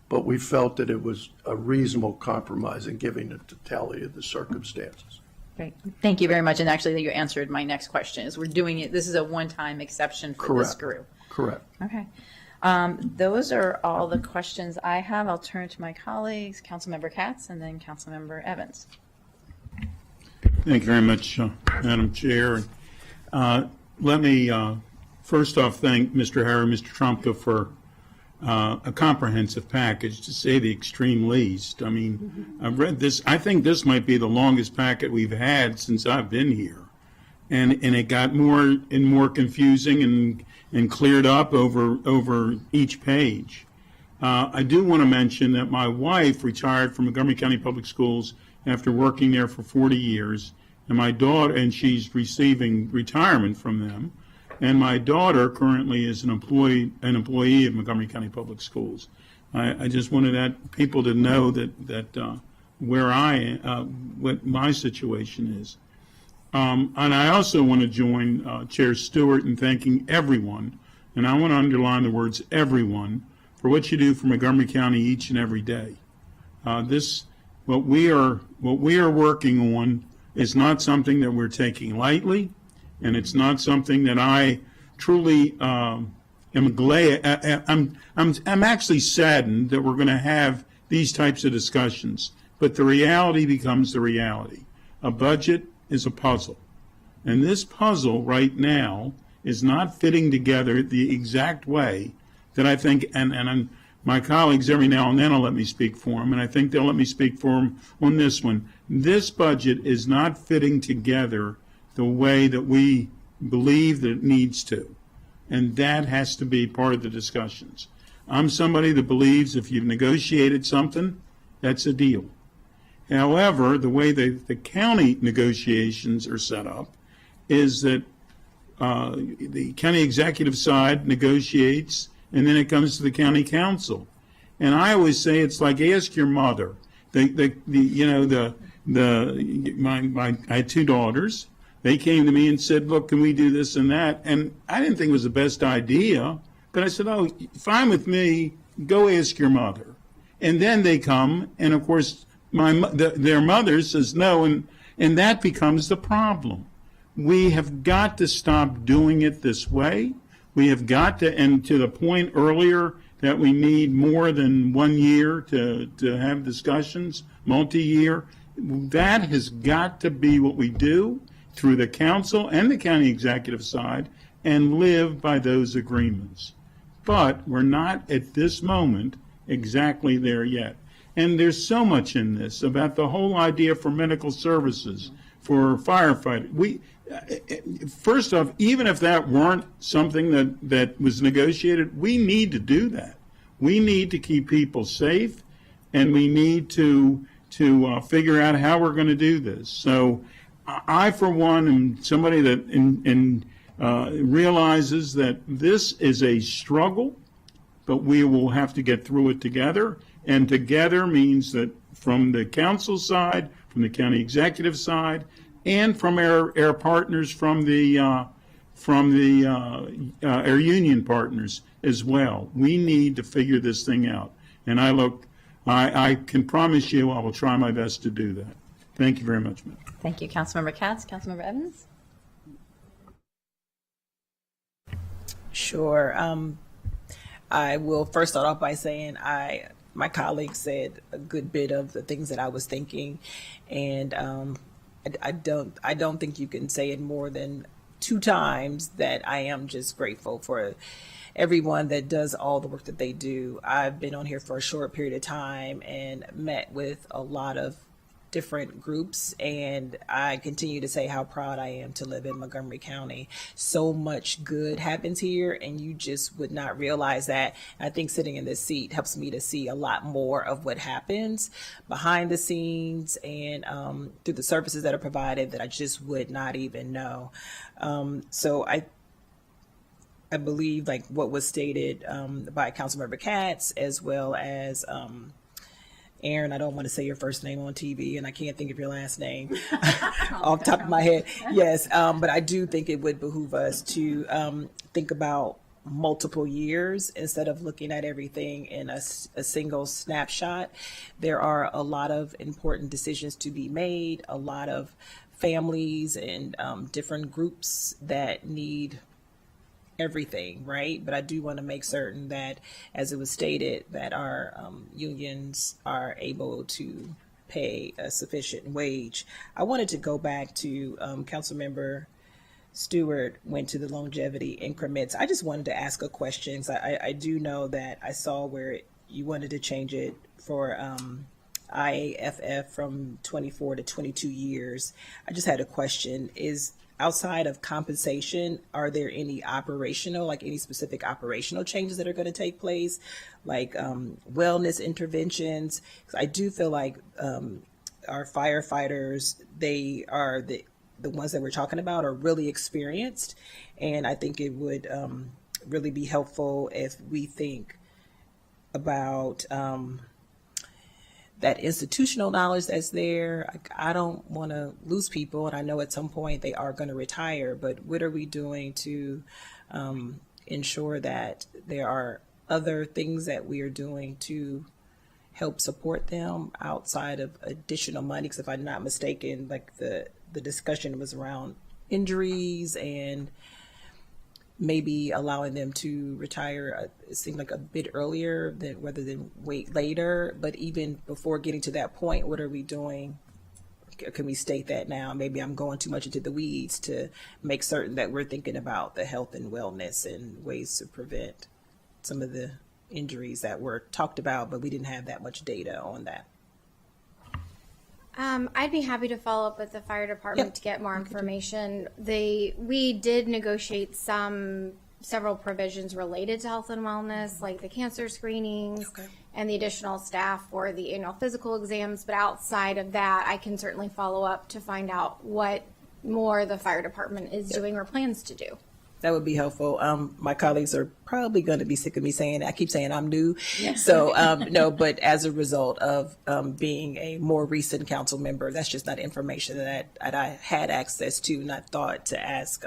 but we felt that it was a reasonable compromise in giving the totality of the circumstances. Great. Thank you very much. And actually, you answered my next question, is we're doing it, this is a one-time exception for this group. Correct. Okay. Those are all the questions I have. I'll turn to my colleagues, Councilmember Katz and then Councilmember Evans. Thank you very much, Madam Chair. Let me first off thank Mr. Harry and Mr. Trumpka for a comprehensive package, to say the extreme least. I mean, I've read this. I think this might be the longest packet we've had since I've been here. And it got more and more confusing and cleared up over each page. I do want to mention that my wife retired from Montgomery County Public Schools after working there for 40 years, and my daughter, and she's receiving retirement from them. And my daughter currently is an employee of Montgomery County Public Schools. I just wanted people to know that where what my situation is. And I also want to join Chair Stewart in thanking everyone, and I want to underline the words everyone, for what you do for Montgomery County each and every day. What we are working on is not something that we're taking lightly, and it's not something that I truly am glad. I'm actually saddened that we're going to have these types of discussions, but the reality becomes the reality. A budget is a puzzle, and this puzzle right now is not fitting together the exact way that I think, and my colleagues every now and then will let me speak for them, and I think they'll let me speak for them on this one. This budget is not fitting together the way that we believe that it needs to, and that has to be part of the discussions. I'm somebody that believes if you've negotiated something, that's a deal. However, the way the county negotiations are set up is that the county executive side negotiates, and then it comes to the county council. And I always say it's like, ask your mother. I had 2 daughters. They came to me and said, look, can we do this and that? And I didn't think it was the best idea, but I said, oh, fine with me, go ask your mother. And then they come, and of course, their mother says no, and that becomes the problem. We have got to stop doing it this way. We have got to, and to the point earlier that we need more than 1 year to have discussions, multi-year, that has got to be what we do through the council and the county executive side and live by those agreements. But we're not at this moment exactly there yet. And there's so much in this about the whole idea for medical services, for firefighters. First off, even if that weren't something that was negotiated, we need to do that. We need to keep people safe, and we need to figure out how we're going to do this. So I, for one, am somebody that realizes that this is a struggle, but we will have to get through it together. And together means that from the council side, from the county executive side, and from our partners from our union partners as well. We need to figure this thing out. And I can promise you I will try my best to do that. Thank you very much, Matt. Thank you, Councilmember Katz. Councilmember Evans? Sure. I will first start off by saying my colleague said a good bit of the things that I was thinking, and I don't think you can say it more than 2 times that I am just grateful for everyone that does all the work that they do. I've been on here for a short period of time and met with a lot of different groups, and I continue to say how proud I am to live in Montgomery County. So much good happens here, and you just would not realize that. I think sitting in this seat helps me to see a lot more of what happens behind the scenes and through the services that are provided that I just would not even know. So I believe, like what was stated by Councilmember Katz, as well as Aaron, I don't want to say your first name on TV, and I can't think of your last name off the top of my head. Yes, but I do think it would behoove us to think about multiple years instead of looking at everything in a single snapshot. There are a lot of important decisions to be made, a lot of families and different groups that need everything, right? But I do want to make certain that, as it was stated, that our unions are able to pay a sufficient wage. I wanted to go back to Councilmember Stewart went to the longevity increments. I just wanted to ask a question. I do know that I saw where you wanted to change it for IAFF from 24 to 22 years. I just had a question. Is outside of compensation, are there any any specific operational changes that are going to take place, like wellness interventions? 'Cause I do feel like our firefighters, they are the ones that we're talking about are really experienced, and I think it would really be helpful if we think about that institutional knowledge that's there. I don't want to lose people, and I know at some point they are going to retire, but what are we doing to ensure that there are other things that we are doing to help support them outside of additional money? Because if I'm not mistaken, like the discussion was around injuries and maybe allowing them to retire, it seemed like a bit earlier rather than wait later. But even before getting to that point, what are we doing? Can we state that now? Maybe I'm going too much into the weeds to make certain that we're thinking about the health and wellness and ways to prevent some of the injuries that were talked about, but we didn't have that much data on that. I'd be happy to follow up with the fire department to get more information. We did negotiate several provisions related to health and wellness, like the cancer screenings and the additional staff for the annual physical exams. But outside of that, I can certainly follow up to find out what more the fire department is doing or plans to do. That would be helpful. My colleagues are probably going to be sick of me saying, I keep saying I'm new. Yeah. So, no, but as a result of being a more recent council member, that's just not information that I had access to, and I thought to ask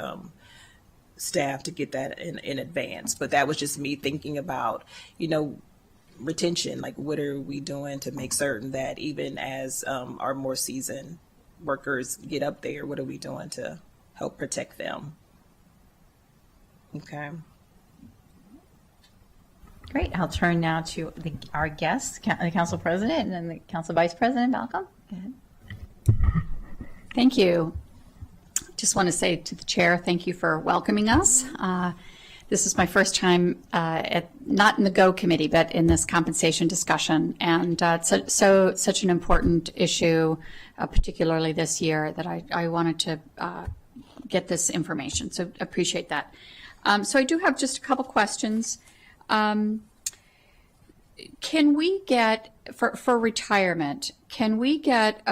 staff to get that in advance. But that was just me thinking about, retention, like what are we doing to make certain that even as our more seasoned workers get up there, what are we doing to help protect them. Okay. Great. I'll turn now to our guest, the Council President, and then the Council Vice President, Malcolm. Go ahead. Thank you. Just want to say to the chair, thank you for welcoming us. This is my first time not in the GO committee, but in this compensation discussion. And it's such an important issue, particularly this year, that I wanted to get this information. So appreciate that. So I do have just a couple questions. Can we get, for retirement, can we get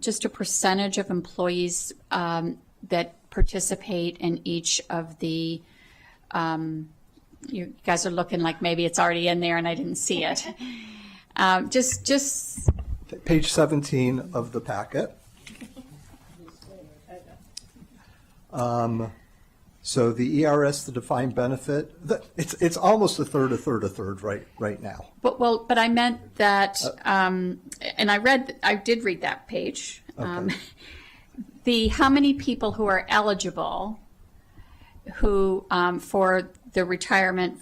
just a percentage of employees that participate in each of the, you guys are looking like maybe it's already in there and I didn't see it. Just Page 17 of the packet. So the ERS, the defined benefit, it's almost a third right now. But I meant that, and I did read that page. Okay. How many people who are eligible, who for the retirement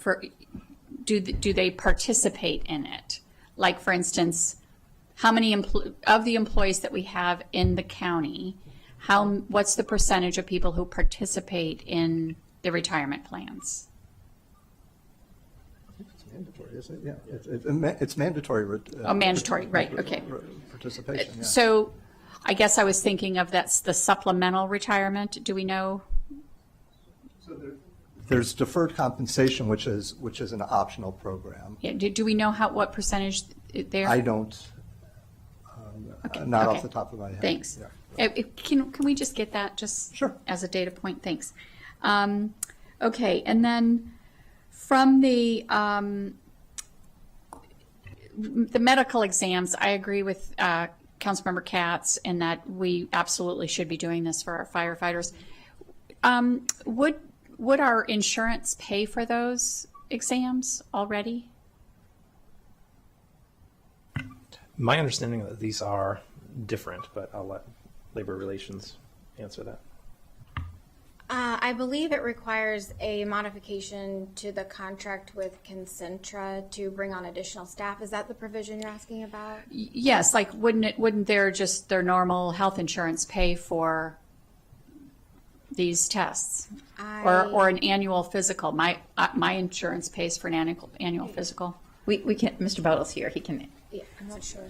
do they participate in it? Like, for instance, how many of the employees that we have in the county? What's the percentage of people who participate in the retirement plans? It's mandatory, isn't it? Yeah, it's mandatory. Mandatory, right, okay. Participation, yeah. So I guess I was thinking of that's the supplemental retirement. Do we know? There's deferred compensation, which is an optional program. Yeah, do we know what percentage there? I don't, Okay, not okay. off the top of my head. Thanks. Yeah. Can we just get that just Sure. as a data point? Thanks. Okay, and then from the medical exams, I agree with Councilmember Katz in that we absolutely should be doing this for our firefighters. Would our insurance pay for those exams already? My understanding that these are different, but I'll let Labor Relations answer that. I believe it requires a modification to the contract with Concentra to bring on additional staff. Is that the provision you're asking about? Yes, like wouldn't their normal health insurance pay for these tests? Or an annual physical? My insurance pays for an annual physical. We can, Mr. Bottle's here. He can. Yeah, I'm not sure.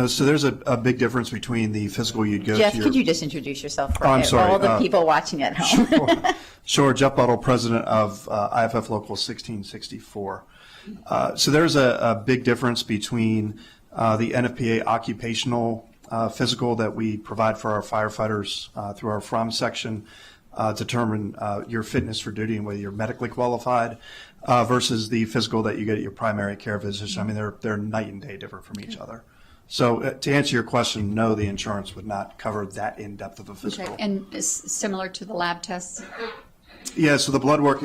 So there's a big difference between the physical you'd go Jeff, to. could you just introduce yourself for I'm sorry, all the people watching at home? Sure, Jeff Buttle, president of IFF Local 1664. So there's a big difference between the NFPA occupational physical that we provide for our firefighters through our From section, determine your fitness for duty and whether you're medically qualified, versus the physical that you get at your primary care physician. I mean, they're night and day different from each other. So to answer your question, no, the insurance would not cover that in-depth of a physical. Okay, and it's similar to the lab tests? Yeah, so the blood work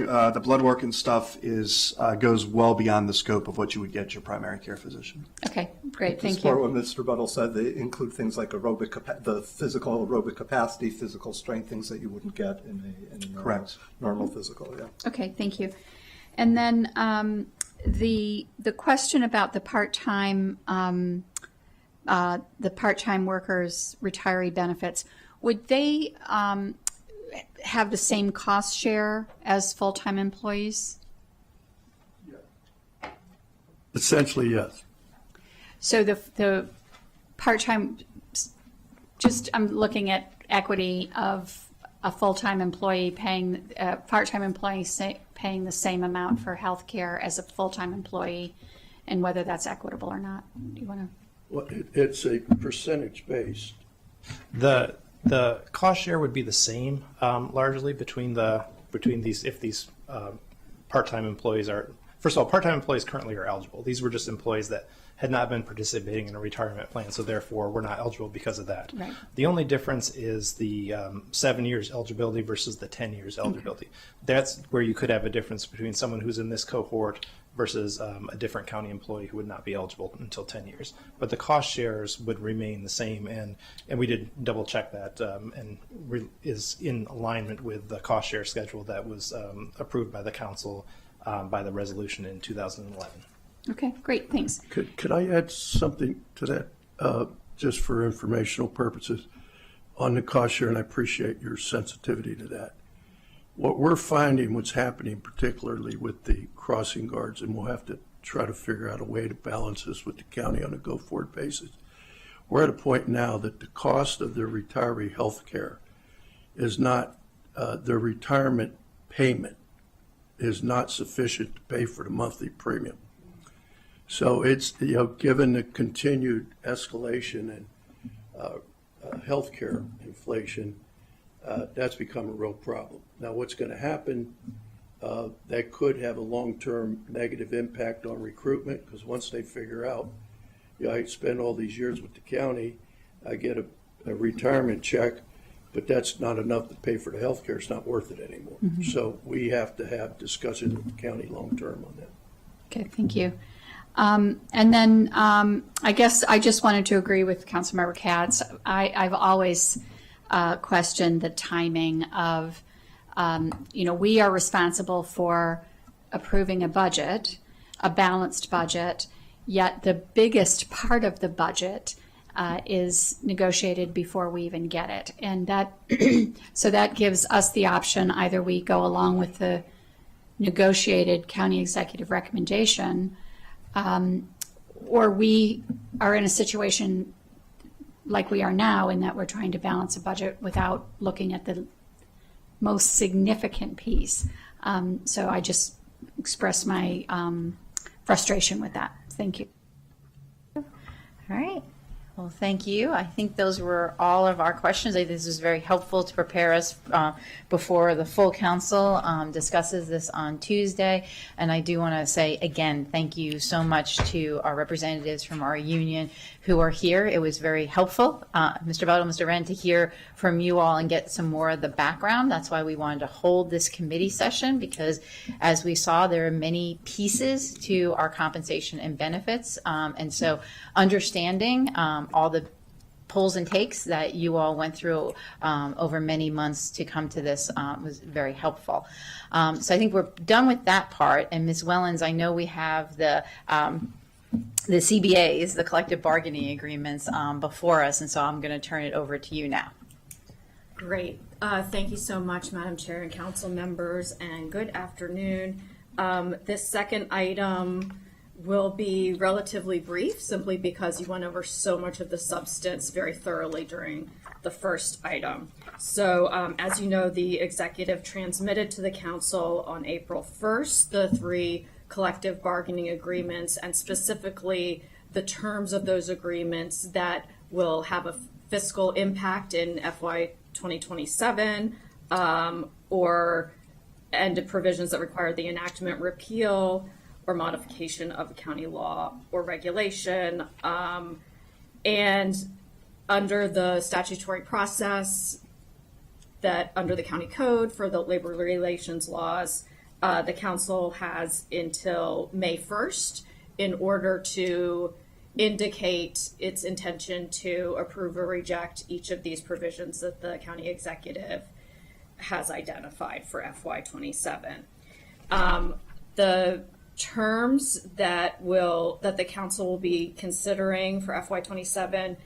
and stuff goes well beyond the scope of what you would get at your primary care physician. Okay, great, thank Support you. what Mr. Buttle said, they include things like the physical aerobic capacity, physical strength, things that you wouldn't get in a Correct. normal physical, yeah. Okay, thank you. And then the question about the part-time workers' retiree benefits, would they have the same cost share as full-time employees? Essentially, yes. So the part-time, I'm looking at equity of a full-time employee paying, part-time employee paying the same amount for health care as a full-time employee, and whether that's equitable or not. Do you want to? Well, it's a percentage based. The cost share would be the same largely between these if these part-time employees are first of all, part-time employees currently are eligible. These were just employees that had not been participating in a retirement plan, so therefore we're not eligible because of that. Right. The only difference is the 7 years eligibility versus the 10 years eligibility. That's where you could have a difference between someone who's in this cohort versus a different county employee who would not be eligible until 10 years. But the cost shares would remain the same, and we did double check that and is in alignment with the cost share schedule that was approved by the council by the resolution in 2011. Okay, great, thanks. Could I add something to that, just for informational purposes on the cost share, and I appreciate your sensitivity to that. What we're finding, what's happening particularly with the crossing guards, and we'll have to try to figure out a way to balance this with the county on a go-forward basis. We're at a point now that the cost of their retiree health care is not, their retirement payment is not sufficient to pay for the monthly premium. So it's, given the continued escalation in healthcare inflation, that's become a real problem. Now, what's going to happen, that could have a long-term negative impact on recruitment, because once they figure out, I spend all these years with the county, I get a retirement check, but that's not enough to pay for the healthcare. It's not worth it anymore. Mm-hmm. So we have to have discussions with the county long-term on that. Okay, thank you. And then I guess I just wanted to agree with Councilmember Katz. I've always questioned the timing of, we are responsible for approving a budget, a balanced budget, yet the biggest part of the budget is negotiated before we even get it. And that, so that gives us the option, either we go along with the negotiated county executive recommendation, or we are in a situation like we are now, in that we're trying to balance a budget without looking at the most significant piece. So I just express my frustration with that. Thank you. All right. Well, thank you. I think those were all of our questions. I think this was very helpful to prepare us before the full council discusses this on Tuesday. And I do want to say again, thank you so much to our representatives from our union who are here. It was very helpful, Mr. Buttle, Mr. Wren, to hear from you all and get some more of the background. That's why we wanted to hold this committee session, because as we saw, there are many pieces to our compensation and benefits. And so understanding all the pulls and takes that you all went through over many months to come to this was very helpful. So I think we're done with that part. And Ms. Wellens, I know we have the CBAs, the collective bargaining agreements, before us, and so I'm going to turn it over to you now. Great. Thank you so much, Madam Chair and council members, and good afternoon. This second item will be relatively brief, simply because you went over so much of the substance very thoroughly during the first item. So as you know, the executive transmitted to the council on April 1st the 3 collective bargaining agreements, and specifically the terms of those agreements that will have a fiscal impact in FY 2027, and provisions that require the enactment, repeal, or modification of a county law or regulation. And under the statutory process that under the county code for the labor relations laws, the council has until May 1st in order to indicate its intention to approve or reject each of these provisions that the county executive has identified for FY27. The terms that the council will be considering for FY27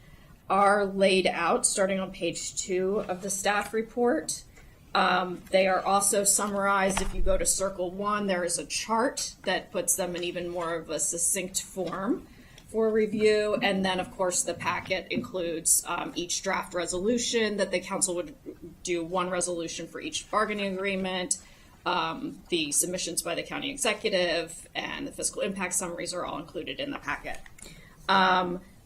are laid out starting on page 2 of the staff report. They are also summarized. If you go to Circle 1, there is a chart that puts them in even more of a succinct form for review. And then, of course, the packet includes each draft resolution that the council would do, one resolution for each bargaining agreement. The submissions by the county executive and the fiscal impact summaries are all included in the packet.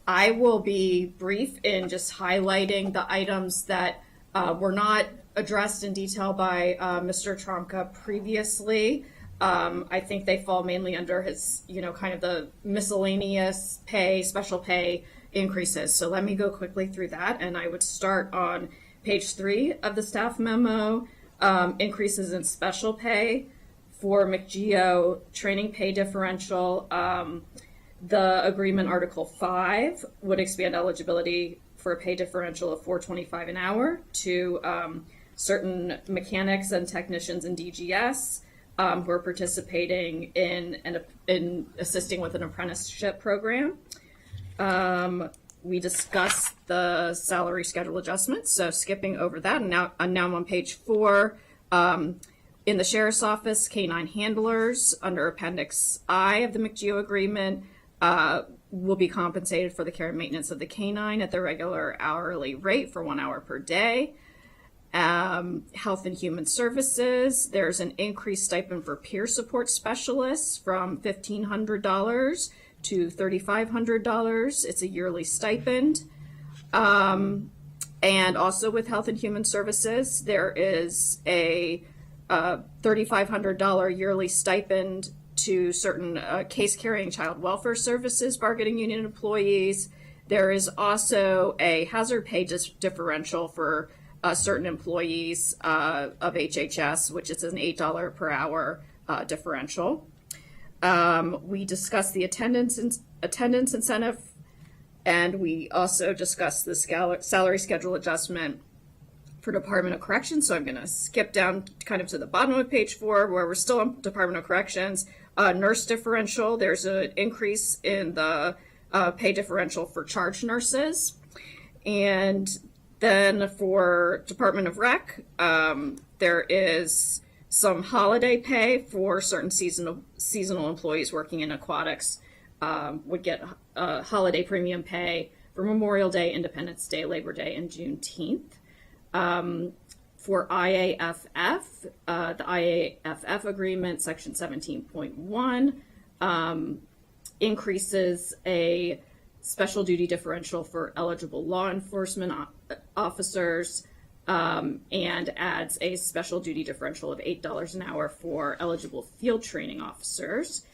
I will be brief in just highlighting the items that were not addressed in detail by Mr. Tromka previously. I think they fall mainly under his, kind of the miscellaneous pay, special pay increases. So let me go quickly through that. And I would start on page 3 of the staff memo, increases in special pay for McGeo training pay differential. The agreement Article 5 would expand eligibility for a pay differential of $4.25 an hour to certain mechanics and technicians in DGS who are participating in assisting with an apprenticeship program. We discussed the salary schedule adjustments, so skipping over that, and now I'm on page 4. In the Sheriff's Office, K-9 handlers, under Appendix I of the McGeo agreement, will be compensated for the care and maintenance of the K-9 at their regular hourly rate for 1 hour per day. Health and Human Services, there's an increased stipend for peer support specialists from $1,500 to $3,500. It's a yearly stipend. And also with Health and Human Services, there is a $3,500 yearly stipend to certain case-carrying child welfare services bargaining unit employees. There is also a hazard pay differential for certain employees of HHS, which is an $8 per hour differential. We discussed the attendance incentive, and we also discussed the salary schedule adjustment for Department of Corrections. So I'm going to skip down kind of to the bottom of page 4, where we're still on Department of Corrections. Nurse differential, there's an increase in the pay differential for charge nurses. And then for Department of Rec, there is some holiday pay for certain seasonal employees working in aquatics would get holiday premium pay for Memorial Day, Independence Day, Labor Day, and Juneteenth. For IAFF, the IAFF agreement, section 17.1, increases a special duty differential for eligible law enforcement officers, and adds a special duty differential of $8 an hour for eligible field training officers.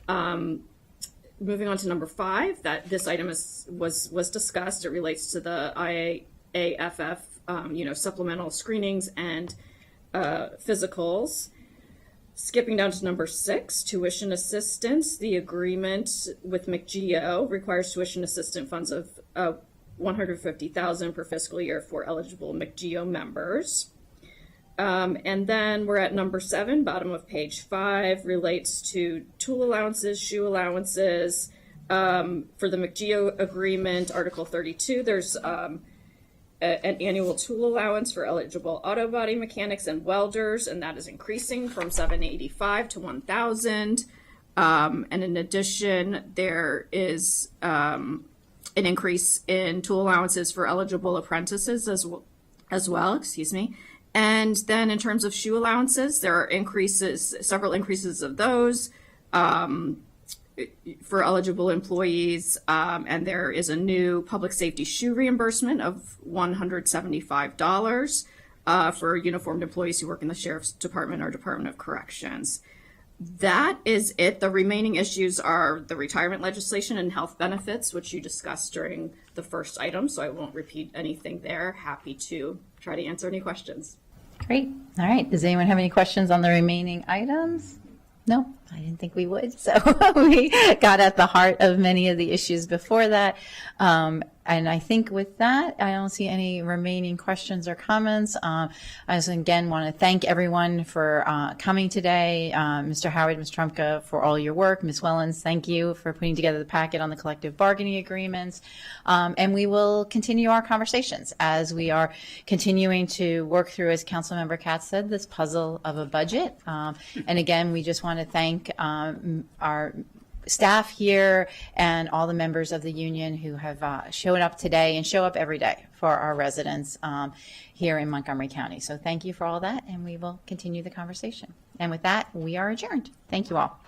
Moving on to number 5, that this item was discussed. It relates to the IAFF, supplemental screenings and physicals. Skipping down to number 6, tuition assistance. The agreement with McGeo requires tuition assistance funds of $150,000 per fiscal year for eligible McGeo members. And then we're at number 7, bottom of page 5, relates to tool allowances, shoe allowances. For the McGeo agreement, Article 32, there's an annual tool allowance for eligible auto body mechanics and welders, and that is increasing from $785 to $1,000. And in addition, there is an increase in tool allowances for eligible apprentices as well. Excuse me. And then in terms of shoe allowances, there are several increases of those for eligible employees, and there is a new public safety shoe reimbursement of $175 for uniformed employees who work in the Sheriff's Department or Department of Corrections. That is it. The remaining issues are the retirement legislation and health benefits, which you discussed during the first item, so I won't repeat anything there. Happy to try to answer any questions. Great. All right. Does anyone have any questions on the remaining items? No, I didn't think we would. So we got at the heart of many of the issues before that. And I think with that, I don't see any remaining questions or comments. I just again want to thank everyone for coming today. Mr. Howard, Ms. Trumka, for all your work. Ms. Wellens, thank you for putting together the packet on the collective bargaining agreements. And we will continue our conversations as we are continuing to work through, as Councilmember Katz said, this puzzle of a budget. And again, we just want to thank our staff here and all the members of the union who have shown up today and show up every day for our residents here in Montgomery County. So thank you for all that, and we will continue the conversation. And with that, we are adjourned. Thank you all.